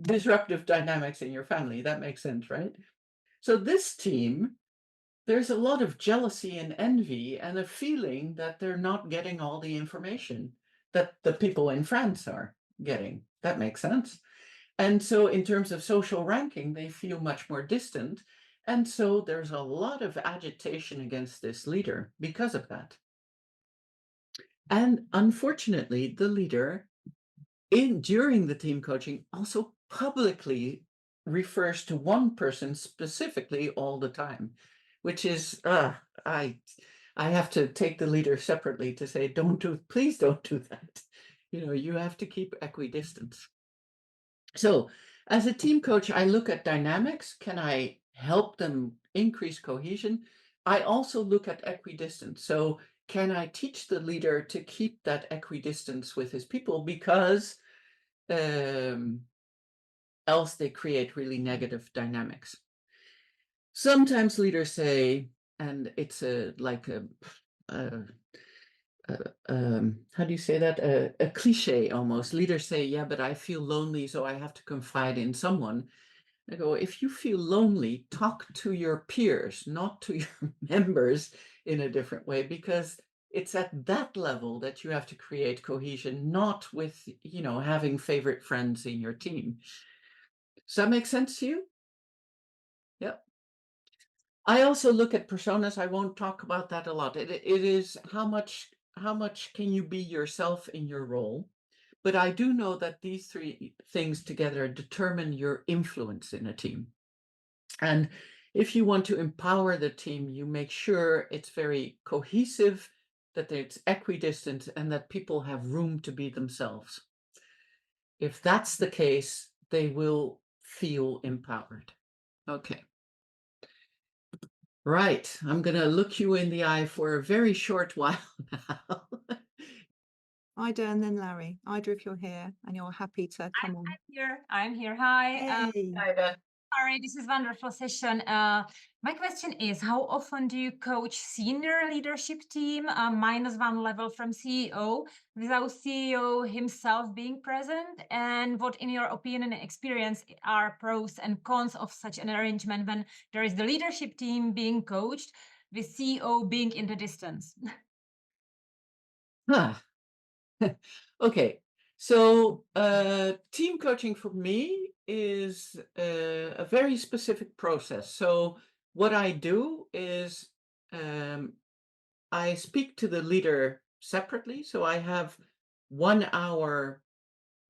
disruptive dynamics in your family. That makes sense, right? So this team, there's a lot of jealousy and envy and a feeling that they're not getting all the information that the people in France are getting. That makes sense. And so in terms of social ranking, they feel much more distant. And so there's a lot of agitation against this leader because of that. And unfortunately, the leader during the team coaching also publicly refers to one person specifically all the time, which is, I I have to take the leader separately to say, please don't do that. You have to keep equidistance. So as a team coach, I look at dynamics. Can I help them increase cohesion? I also look at equidistance. So can I teach the leader to keep that equidistance with his people, because else they create really negative dynamics. Sometimes leaders say, and it's how do you say that? A cliche almost. Leaders say, yeah, but I feel lonely, so I have to confide in someone. I go, if you feel lonely, talk to your peers, not to your members in a different way, because it's at that level that you have to create cohesion, not with, having favorite friends in your team. Does that make sense to you? Yep. I also look at personas. I won't talk about that a lot. It is how much can you be yourself in your role? But I do know that these three things together determine your influence in a team. And if you want to empower the team, you make sure it's very cohesive, that it's equidistant, and that people have room to be themselves. If that's the case, they will feel empowered. Okay. Right. I'm going to look you in the eye for a very short while now. Ida and then Larry. Ida, if you're here and you're happy to come on. I'm here. Hi. Hey. Sorry, this is wonderful session. My question is, how often do you coach senior leadership team, -1 level from CEO, without CEO himself being present? And what, in your opinion and experience, are pros and cons of such an arrangement when there is the leadership team being coached with CEO being in the distance? Okay. So team coaching for me is a very specific process. So what I do is I speak to the leader separately. So I have 1 hour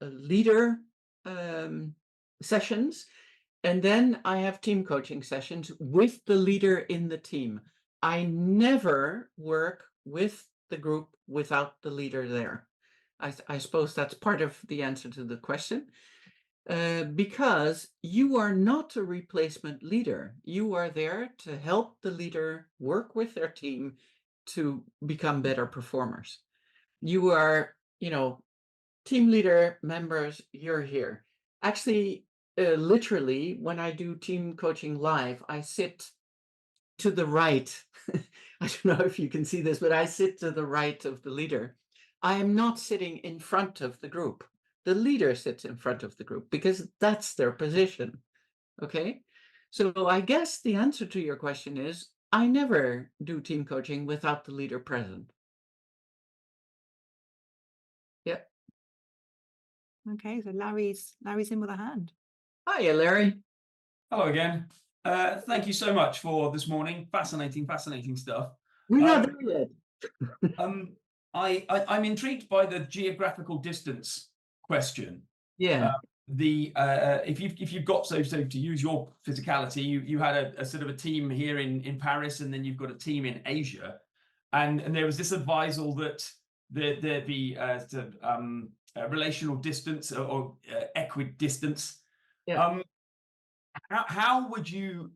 leader sessions, and then I have team coaching sessions with the leader in the team. I never work with the group without the leader there. I suppose that's part of the answer to the question. Because you are not a replacement leader. You are there to help the leader work with their team to become better performers. You are, team leader members, you're here. Actually, literally, when I do team coaching live, I sit to the right. I don't know if you can see this, but I sit to the right of the leader. I am not sitting in front of the group. The leader sits in front of the group because that's their position. Okay. So I guess the answer to your question is I never do team coaching without the leader present. Yep. Okay, so Larry's in with a hand. Hiya, Larry. Hello again. Thank you so much for this morning. Fascinating stuff. We're not there yet. I'm intrigued by the geographical distance question. Yeah. If you've got so to use your physicality, you had a sort of a team here in Paris, and then you've got a team in Asia, and there was this advisal that the relational distance or equidistance. Yeah. How would you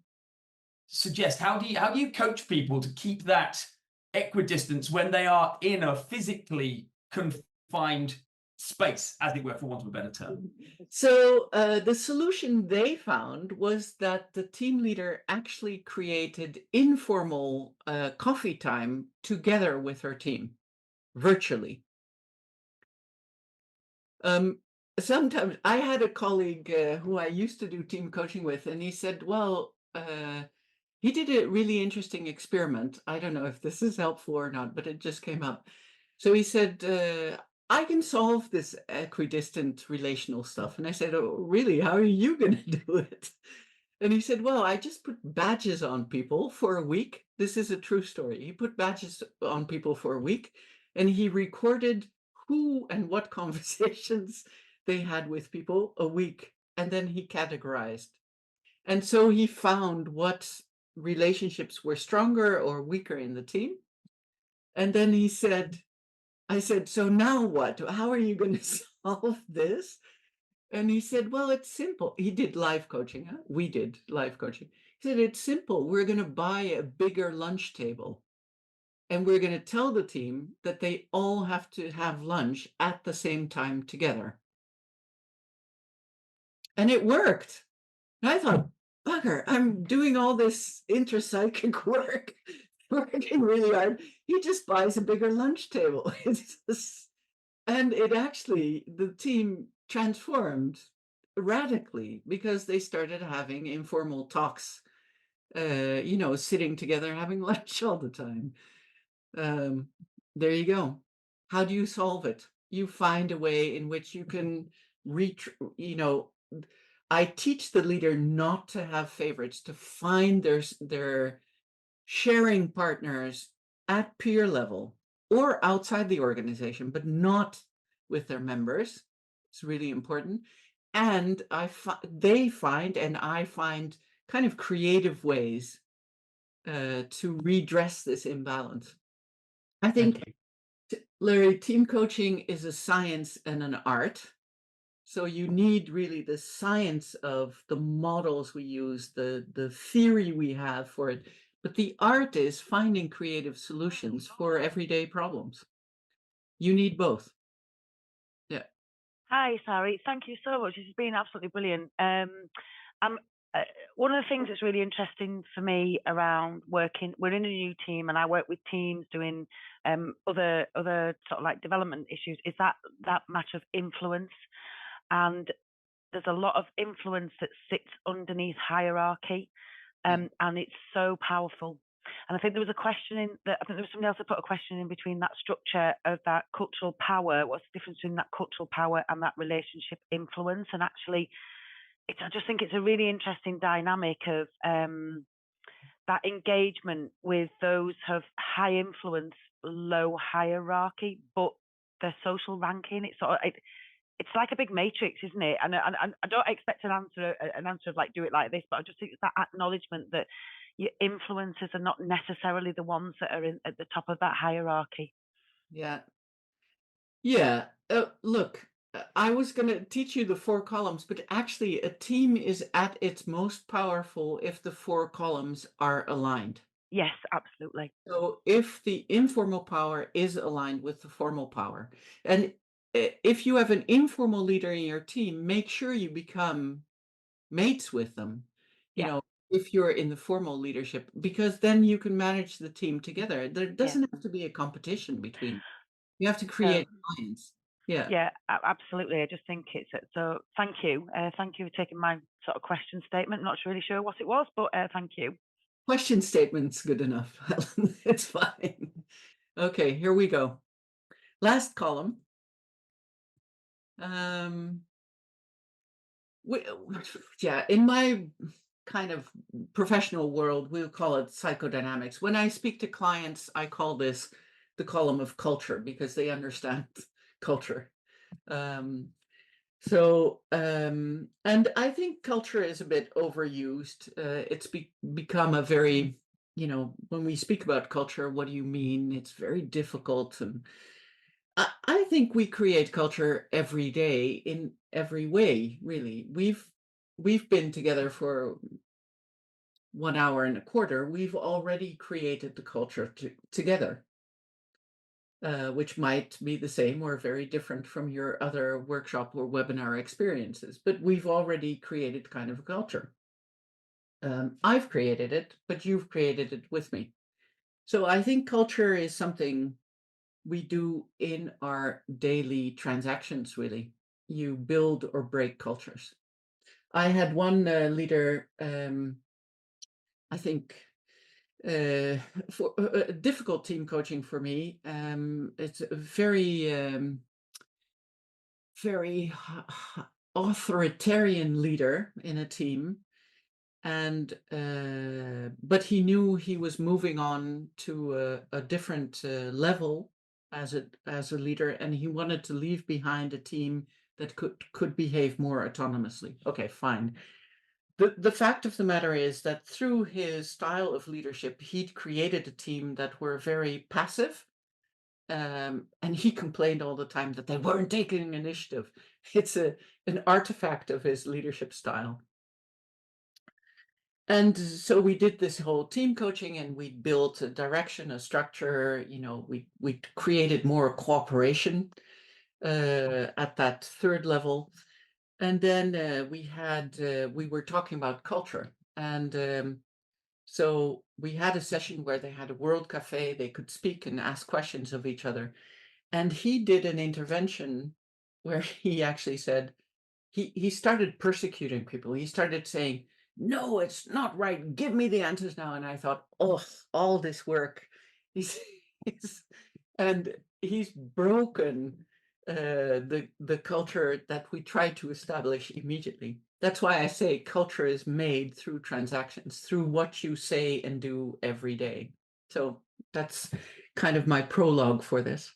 suggest? How do you coach people to keep that equidistance when they are in a physically confined space, as it were, for want of a better term? So the solution they found was that the team leader actually created informal coffee time together with her team, virtually. Sometimes I had a colleague who I used to do team coaching with, and he said, well, he did a really interesting experiment. I don't know if this is helpful or not, but it just came up. So he said, I can solve this equidistant relational stuff. And I said, oh, really? How are you going to do it? And he said, well, I just put badges on people for a week. This is a true story. He put badges on people for a week, and he recorded who and what conversations they had with people a week. And then he categorized. And so he found what relationships were stronger or weaker in the team. And then he said, I said, so now what? How are you going to solve this? And he said, well, it's simple. He did live coaching. Huh? We did live coaching. He said, it's simple. We're going to buy a bigger lunch table. And we're going to tell the team that they all have to have lunch at the same time together. And it worked. And I thought, bugger, I'm doing all this intrapsychic work, working really hard. He just buys a bigger lunch table. And it actually, the team transformed radically because they started having informal talks, sitting together, having lunch all the time. There you go. How do you solve it? You find a way in which you can I teach the leader not to have favorites, to find their sharing partners at peer level or outside the organization, but not with their members. It's really important. And they find, and I find, kind of creative ways to redress this imbalance. I think, Larry, team coaching is a science and an art. So you need really the science of the models we use, the theory we have for it. But the art is finding creative solutions for everyday problems. You need both. Yeah. Hi, Sari. Thank you so much. This has been absolutely brilliant. One of the things that's really interesting for me around working, we're in a new team, and I work with teams doing other sort of like development issues, is that matter of influence. And there's a lot of influence that sits underneath hierarchy, and it's so powerful. And I think there was a question I think there was somebody else that put a question in between that structure of that cultural power. What's the difference between that cultural power and that relationship influence? And actually, I just think it's a really interesting dynamic of that engagement with those who have high influence, low hierarchy, but their social ranking. It's like a big matrix, isn't it? And I don't expect an answer of like, do it like this, but I just think it's that acknowledgement that your influencers are not necessarily the ones that are at the top of that hierarchy. Yeah. Yeah. Look, I was going to teach you the 4 columns, but actually a team is at its most powerful if the 4 columns are aligned. Yes, absolutely. So if the informal power is aligned with the formal power, and if you have an informal leader in your team, make sure you become mates with them, if you're in the formal leadership, because then you can manage the team together. There doesn't have to be a competition between. You have to create alliance. Yeah. Yeah, absolutely. I just think it's so. Thank you. Thank you for taking my sort of question statement. Not really sure what it was, but thank you. Question statement's good enough. It's fine. Okay, here we go. Last column. In my kind of professional world, we'll call it psychodynamics. When I speak to clients, I call this the column of culture because they understand culture. And I think culture is a bit overused. It's become a very, when we speak about culture, what do you mean? It's very difficult. And I think we create culture every day in every way, really. We've been together for 1 hour and a quarter. We've already created the culture together. Which might be the same or very different from your other workshop or webinar experiences, but we've already created kind of a culture. I've created it, but you've created it with me. So I think culture is something we do in our daily transactions, really. You build or break cultures. I had one leader, I think, for difficult team coaching for me. It's a very very authoritarian leader in a team, and but he knew he was moving on to a different level as a leader, and he wanted to leave behind a team that could behave more autonomously. Okay, fine. The fact of the matter is that through his style of leadership, he'd created a team that were very passive and he complained all the time that they weren't taking initiative. It's an artifact of his leadership style. And so we did this whole team coaching, and we built a direction, a structure. We created more cooperation at that third level. And then we were talking about culture. And so we had a session where they had a World Cafe. They could speak and ask questions of each other. And he did an intervention where he actually said, he started persecuting people. He started saying, no, it's not right. Give me the answers now. And I thought, oh, all this work. And he's broken the culture that we tried to establish immediately. That's why I say culture is made through transactions, through what you say and do every day. So that's kind of my prologue for this.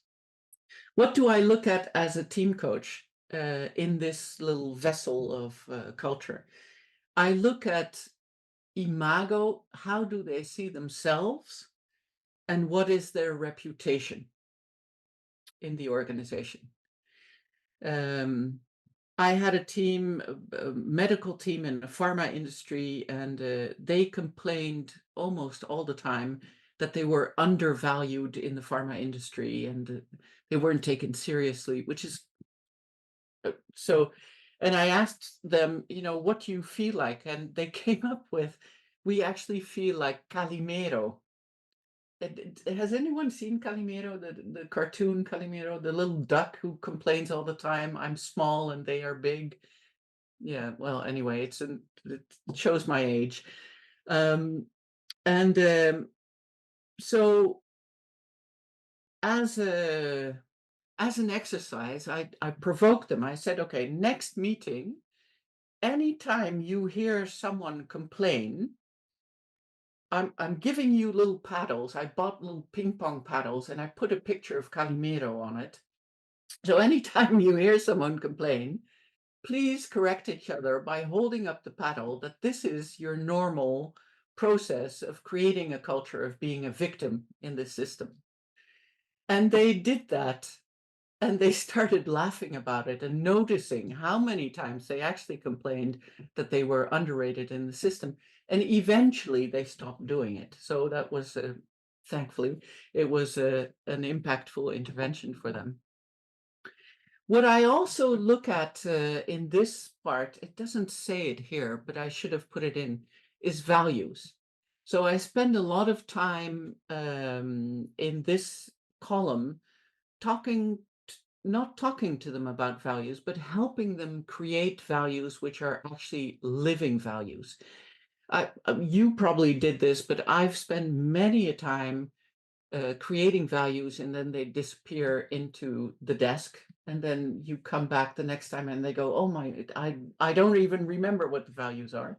What do I look at as a team coach in this little vessel of culture? I look at imago, how do they see themselves, and what is their reputation in the organization? I had a team, a medical team in the pharma industry, and they complained almost all the time that they were undervalued in the pharma industry, and they weren't taken seriously, which is so. And I asked them, what do you feel like? And they came up with, we actually feel like Calimero. Has anyone seen Calimero, the cartoon Calimero, the little duck who complains all the time, I'm small and they are big? Yeah, well, anyway, it shows my age. So as an exercise, I provoked them. I said, okay, next meeting, anytime you hear someone complain, I'm giving you little paddles. I bought little ping pong paddles, and I put a picture of Calimero on it. So anytime you hear someone complain, please correct each other by holding up the paddle that this is your normal process of creating a culture of being a victim in the system. And they did that, and they started laughing about it and noticing how many times they actually complained that they were underrated in the system. And eventually they stopped doing it. So that was, thankfully, it was an impactful intervention for them. What I also look at in this part, it doesn't say it here, but I should have put it in, is values. So I spend a lot of time in this column not talking to them about values, but helping them create values which are actually living values. You probably did this, but I've spent many a time creating values, and then they disappear into the desk, and then you come back the next time and they go, oh my, I don't even remember what the values are.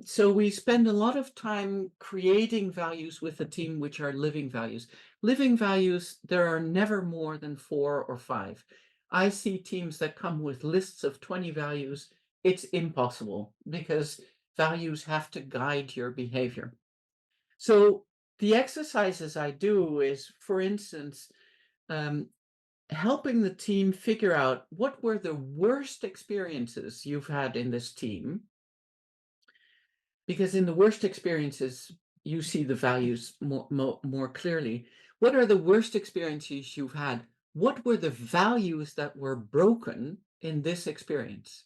So we spend a lot of time creating values with the team, which are living values. Living values, there are never more than 4 or 5. I see teams that come with lists of 20 values. It's impossible, because values have to guide your behavior. So the exercises I do is, for instance, helping the team figure out what were the worst experiences you've had in this team. Because in the worst experiences, you see the values more clearly. What are the worst experiences you've had? What were the values that were broken in this experience?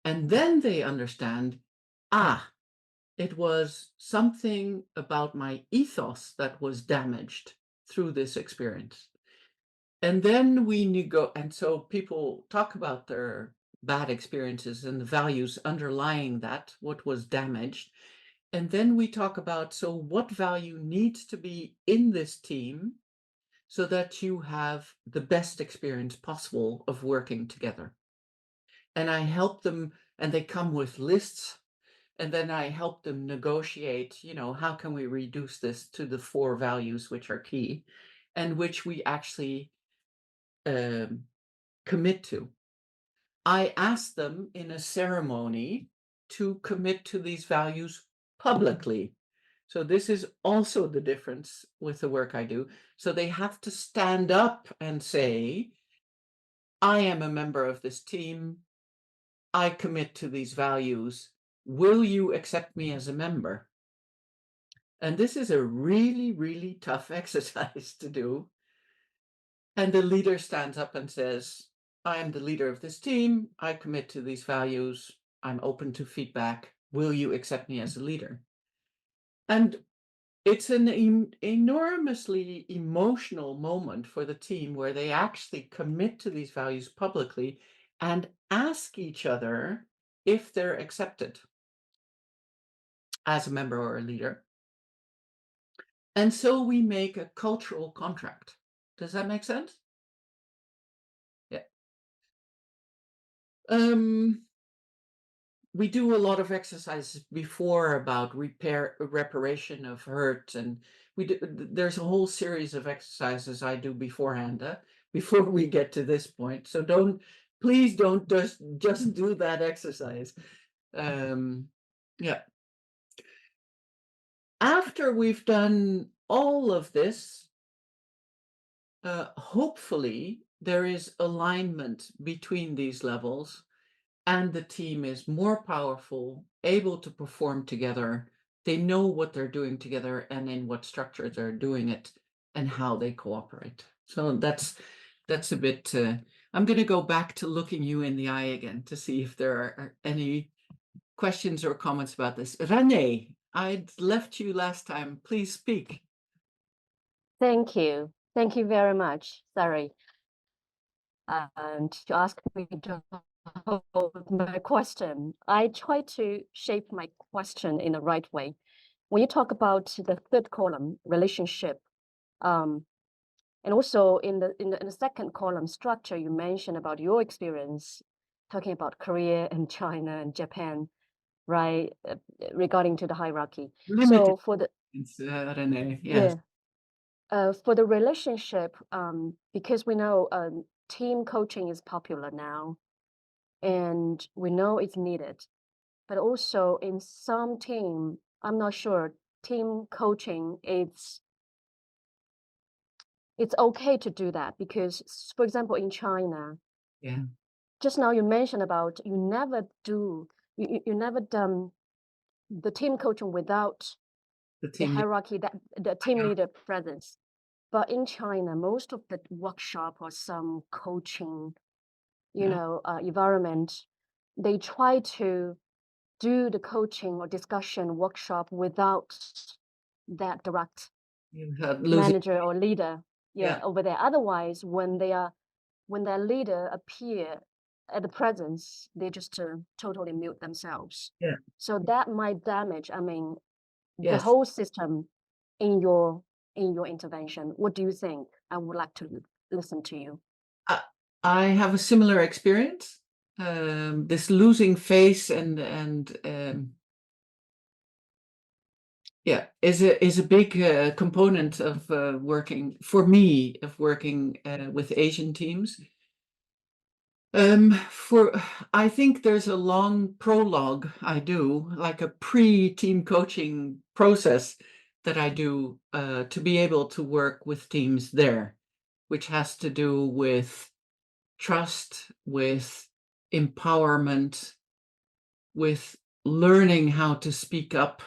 And then they understand, it was something about my ethos that was damaged through this experience. And then and so people talk about their bad experiences and the values underlying that, what was damaged. And then we talk about, so what value needs to be in this team so that you have the best experience possible of working together. And I help them, and they come with lists, and then I help them negotiate, how can we reduce this to the 4 values which are key and which we actually commit to. I ask them in a ceremony to commit to these values publicly. So this is also the difference with the work I do. So they have to stand up and say, I am a member of this team. I commit to these values. Will you accept me as a member? And this is a really, really tough exercise to do. And the leader stands up and says, I am the leader of this team. I commit to these values. I'm open to feedback. Will you accept me as a leader? And it's an enormously emotional moment for the team where they actually commit to these values publicly and ask each other if they're accepted as a member or a leader. And so we make a cultural contract. Does that make sense? Yeah. We do a lot of exercises before about reparation of hurt, and there's a whole series of exercises I do beforehand, before we get to this point. So please don't just do that exercise. Yeah. After we've done all of this, hopefully there is alignment between these levels, and the team is more powerful, able to perform together. They know what they're doing together and in what structure they're doing it and how they cooperate. So that's a bit, I'm going to go back to looking you in the eye again to see if there are any questions or comments about this. René, I'd left you last time. Please speak. Thank you. Thank you very much, Sari. And to ask me to hold my question, I try to shape my question in the right way. When you talk about the third column, relationship, and also in the second column, structure, you mentioned about your experience talking about Korea and China and Japan, right? Regarding to the hierarchy. So for the René, yes. For the relationship, because we know team coaching is popular now, and we know it's needed. But also in some team, I'm not sure, team coaching, it's okay to do that because, for example, in China, Yeah. just now you mentioned about you never done the team coaching without the hierarchy, that the team leader presence. But in China, most of the workshop or some coaching, environment, they try to do the coaching or discussion workshop without that direct manager or leader over there. Otherwise, when their leader appear at the presence, they just totally mute themselves. Yeah. So that might damage, the Yes. whole system in your intervention. What do you think? I would like to listen to you. I have a similar experience. This losing face and is a big component of working with Asian teams. I think there's a long prologue I do, like a pre-team coaching process that I do to be able to work with teams there, which has to do with trust, with empowerment, with learning how to speak up,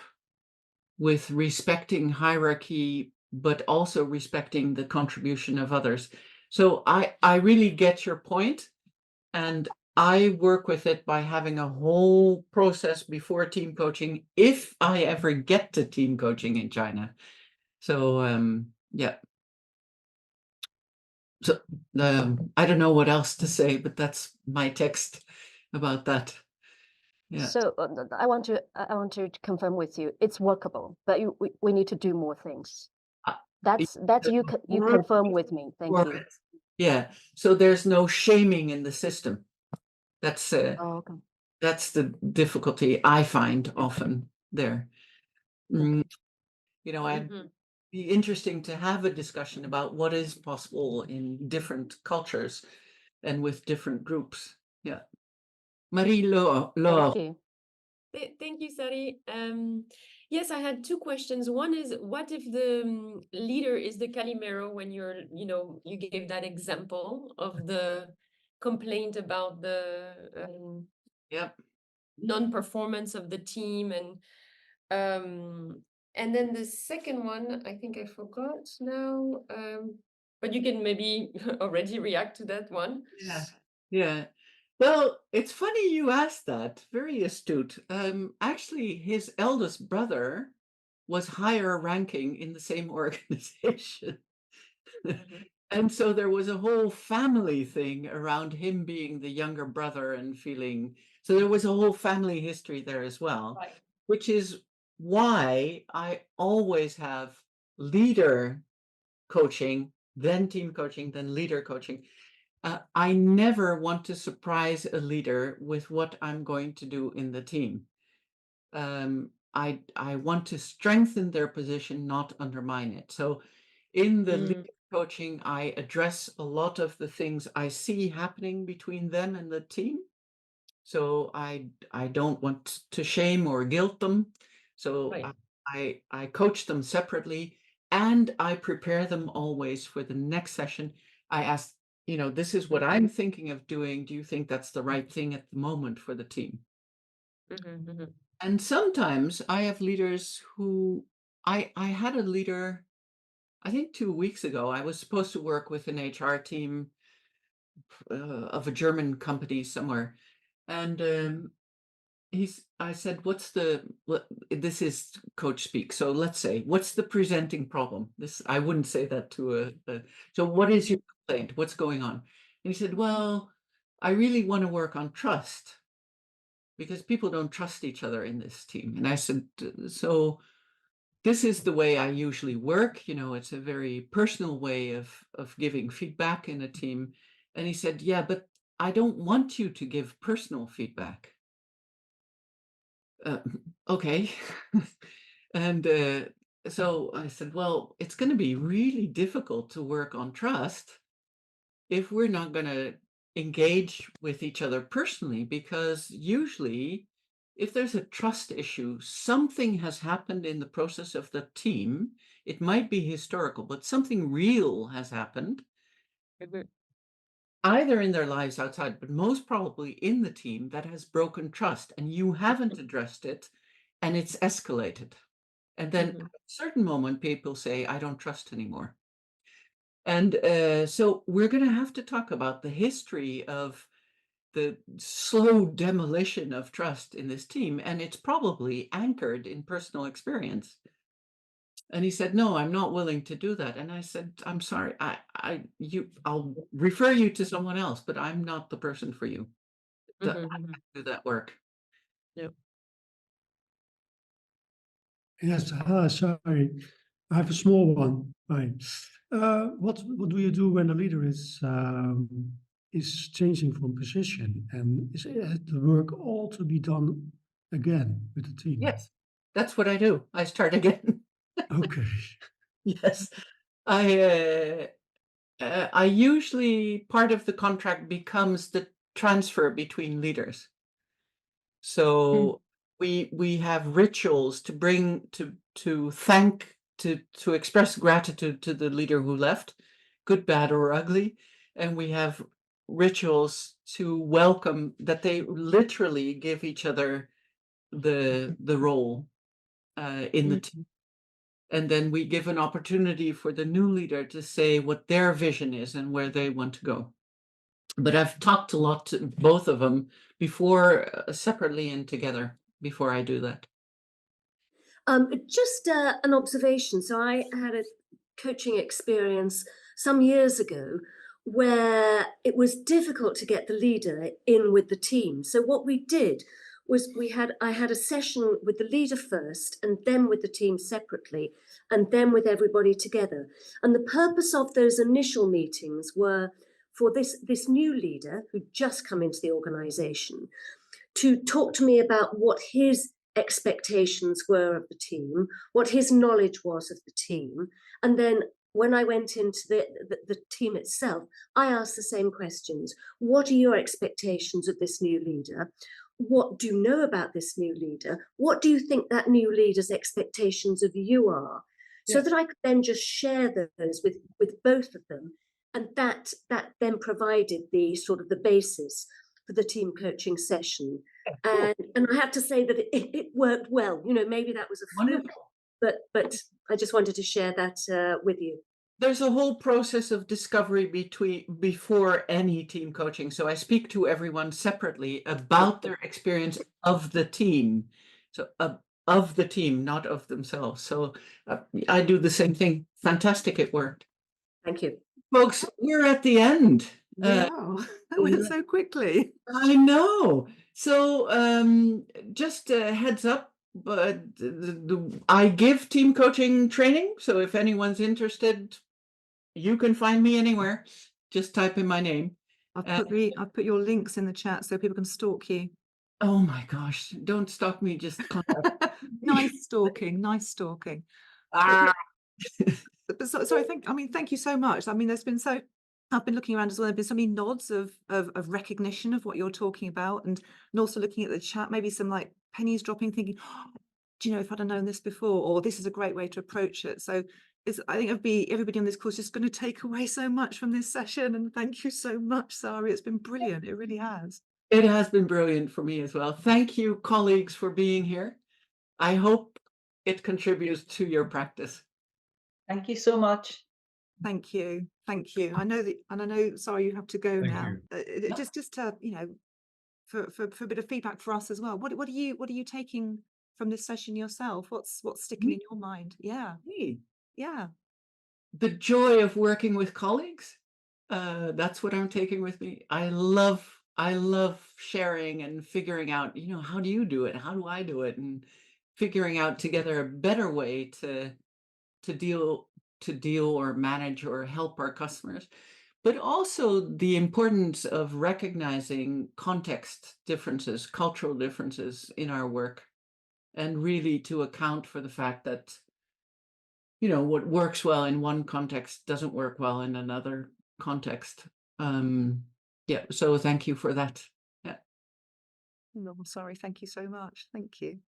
with respecting hierarchy, but also respecting the contribution of others. So I really get your point, and I work with it by having a whole process before team coaching, if I ever get to team coaching in China. So yeah. So I don't know what else to say, but that's my text about that. Yeah. So I want to confirm with you, it's workable, but we need to do more things. That's you confirm with me. Thank you. Yeah. So there's no shaming in the system. That's okay. That's the difficulty I find often there. I'd be interesting to have a discussion about what is possible in different cultures and with different groups. Yeah. Marie-Laure. Thank you. Thank you, Sari. Yes, I had two questions. One is, what if the leader is the Calimero when you gave that example of the complaint about the Yep. non-performance of the team, and then the second one, I think I forgot now, but you can maybe already react to that one. Yeah. Well, it's funny you asked that. Very astute. Actually, his eldest brother was higher ranking in the same organization. And so there was a whole family thing around him being the younger brother and feeling, so there was a whole family history there as well, Right. which is why I always have leader coaching, then team coaching, then leader coaching. I never want to surprise a leader with what I'm going to do in the team. I want to strengthen their position, not undermine it. So in the leader coaching, I address a lot of the things I see happening between them and the team. So I don't want to shame or guilt them. So Right. I coach them separately, and I prepare them always for the next session. I ask, this is what I'm thinking of doing. Do you think that's the right thing at the moment for the team? And sometimes I have leaders who, I had a leader, I think 2 weeks ago, I was supposed to work with an HR team of a German company somewhere. And I said, this is coach speak. So let's say, what's the presenting problem? I wouldn't say that to so what is your complaint? What's going on? And he said, well, I really want to work on trust because people don't trust each other in this team. And I said, so this is the way I usually work. It's a very personal way of giving feedback in a team. And he said, yeah, but I don't want you to give personal feedback. Okay. And so I said, well, it's going to be really difficult to work on trust if we're not going to engage with each other personally, because usually if there's a trust issue, something has happened in the process of the team. It might be historical, but something real has happened. Either in their lives outside, but most probably in the team, that has broken trust, and you haven't addressed it, and it's escalated. And then at a certain moment, people say, I don't trust anymore. And so we're going to have to talk about the history of the slow demolition of trust in this team, and it's probably anchored in personal experience. And he said, no, I'm not willing to do that. And I said, I'm sorry, I'll refer you to someone else, but I'm not the person for you to do that work. Yep. Yes, sorry. I have a small one. Right. What do you do when a leader is changing from position, and is the work all to be done again with the team? Yes, that's what I do. I start again. Okay. Yes, I usually, part of the contract becomes the transfer between leaders. So we have rituals to bring to thank, to express gratitude to the leader who left, good, bad, or ugly, and we have rituals to welcome, that they literally give each other the role in the team. And then we give an opportunity for the new leader to say what their vision is and where they want to go. But I've talked a lot to both of them before, separately and together, before I do that. Just an observation. So I had a coaching experience some years ago where it was difficult to get the leader in with the team. So what we did was I had a session with the leader first, and then with the team separately, and then with everybody together. And the purpose of those initial meetings were for this new leader who'd just come into the organization to talk to me about what his expectations were of the team, what his knowledge was of the team. And then when I went into the team itself, I asked the same questions. What are your expectations of this new leader? what do you know about this new leader? What do you think that new leader's expectations of you are? So that I could then just share those with both of them. And that then provided the sort of the basis for the team coaching session. And I have to say that it worked well. You know, maybe that was a fluke, but I just wanted to share that with you. There's a whole process of discovery before any team coaching. So I speak to everyone separately about their experience of the team. So of the team, not of themselves. So I do the same thing. Fantastic, it worked. Thank you. Folks, we're at the end. Wow, that went so quickly. I know. So just a heads up, but I give team coaching training. So if anyone's interested, you can find me anywhere. Just type in my name. I've put your links in the chat so people can stalk you. Oh my gosh, don't stalk me, just contact. Nice stalking, nice stalking. But so I mean, thank you so much. I mean, I've been looking around as well. There've been so many nods of recognition of what you're talking about, and also looking at the chat, maybe some like pennies dropping, thinking, oh, do you know, if I'd have known this before, or this is a great way to approach it. So I think everybody on this course is just going to take away so much from this session. And thank you so much, Sari. It's been brilliant. It really has. It has been brilliant for me as well. Thank you, colleagues, for being here. I hope it contributes to your practice. Thank you so much. Thank you. Thank you. I know that, and I know, sorry, you have to go now. Just to, you know, for a bit of feedback for us as well. What are you taking from this session yourself? What's sticking in your mind? Yeah. Yeah. The joy of working with colleagues. That's what I'm taking with me. I love sharing and figuring out, you know, how do you do it? How do I do it? And figuring out together a better way to deal or manage or help our customers. But also the importance of recognizing context differences, cultural differences in our work, and really to account for the fact that, you know, what works well in one context doesn't work well in another context. Yeah, so thank you for that. Yeah. No, I'm sorry. Thank you so much. Thank you.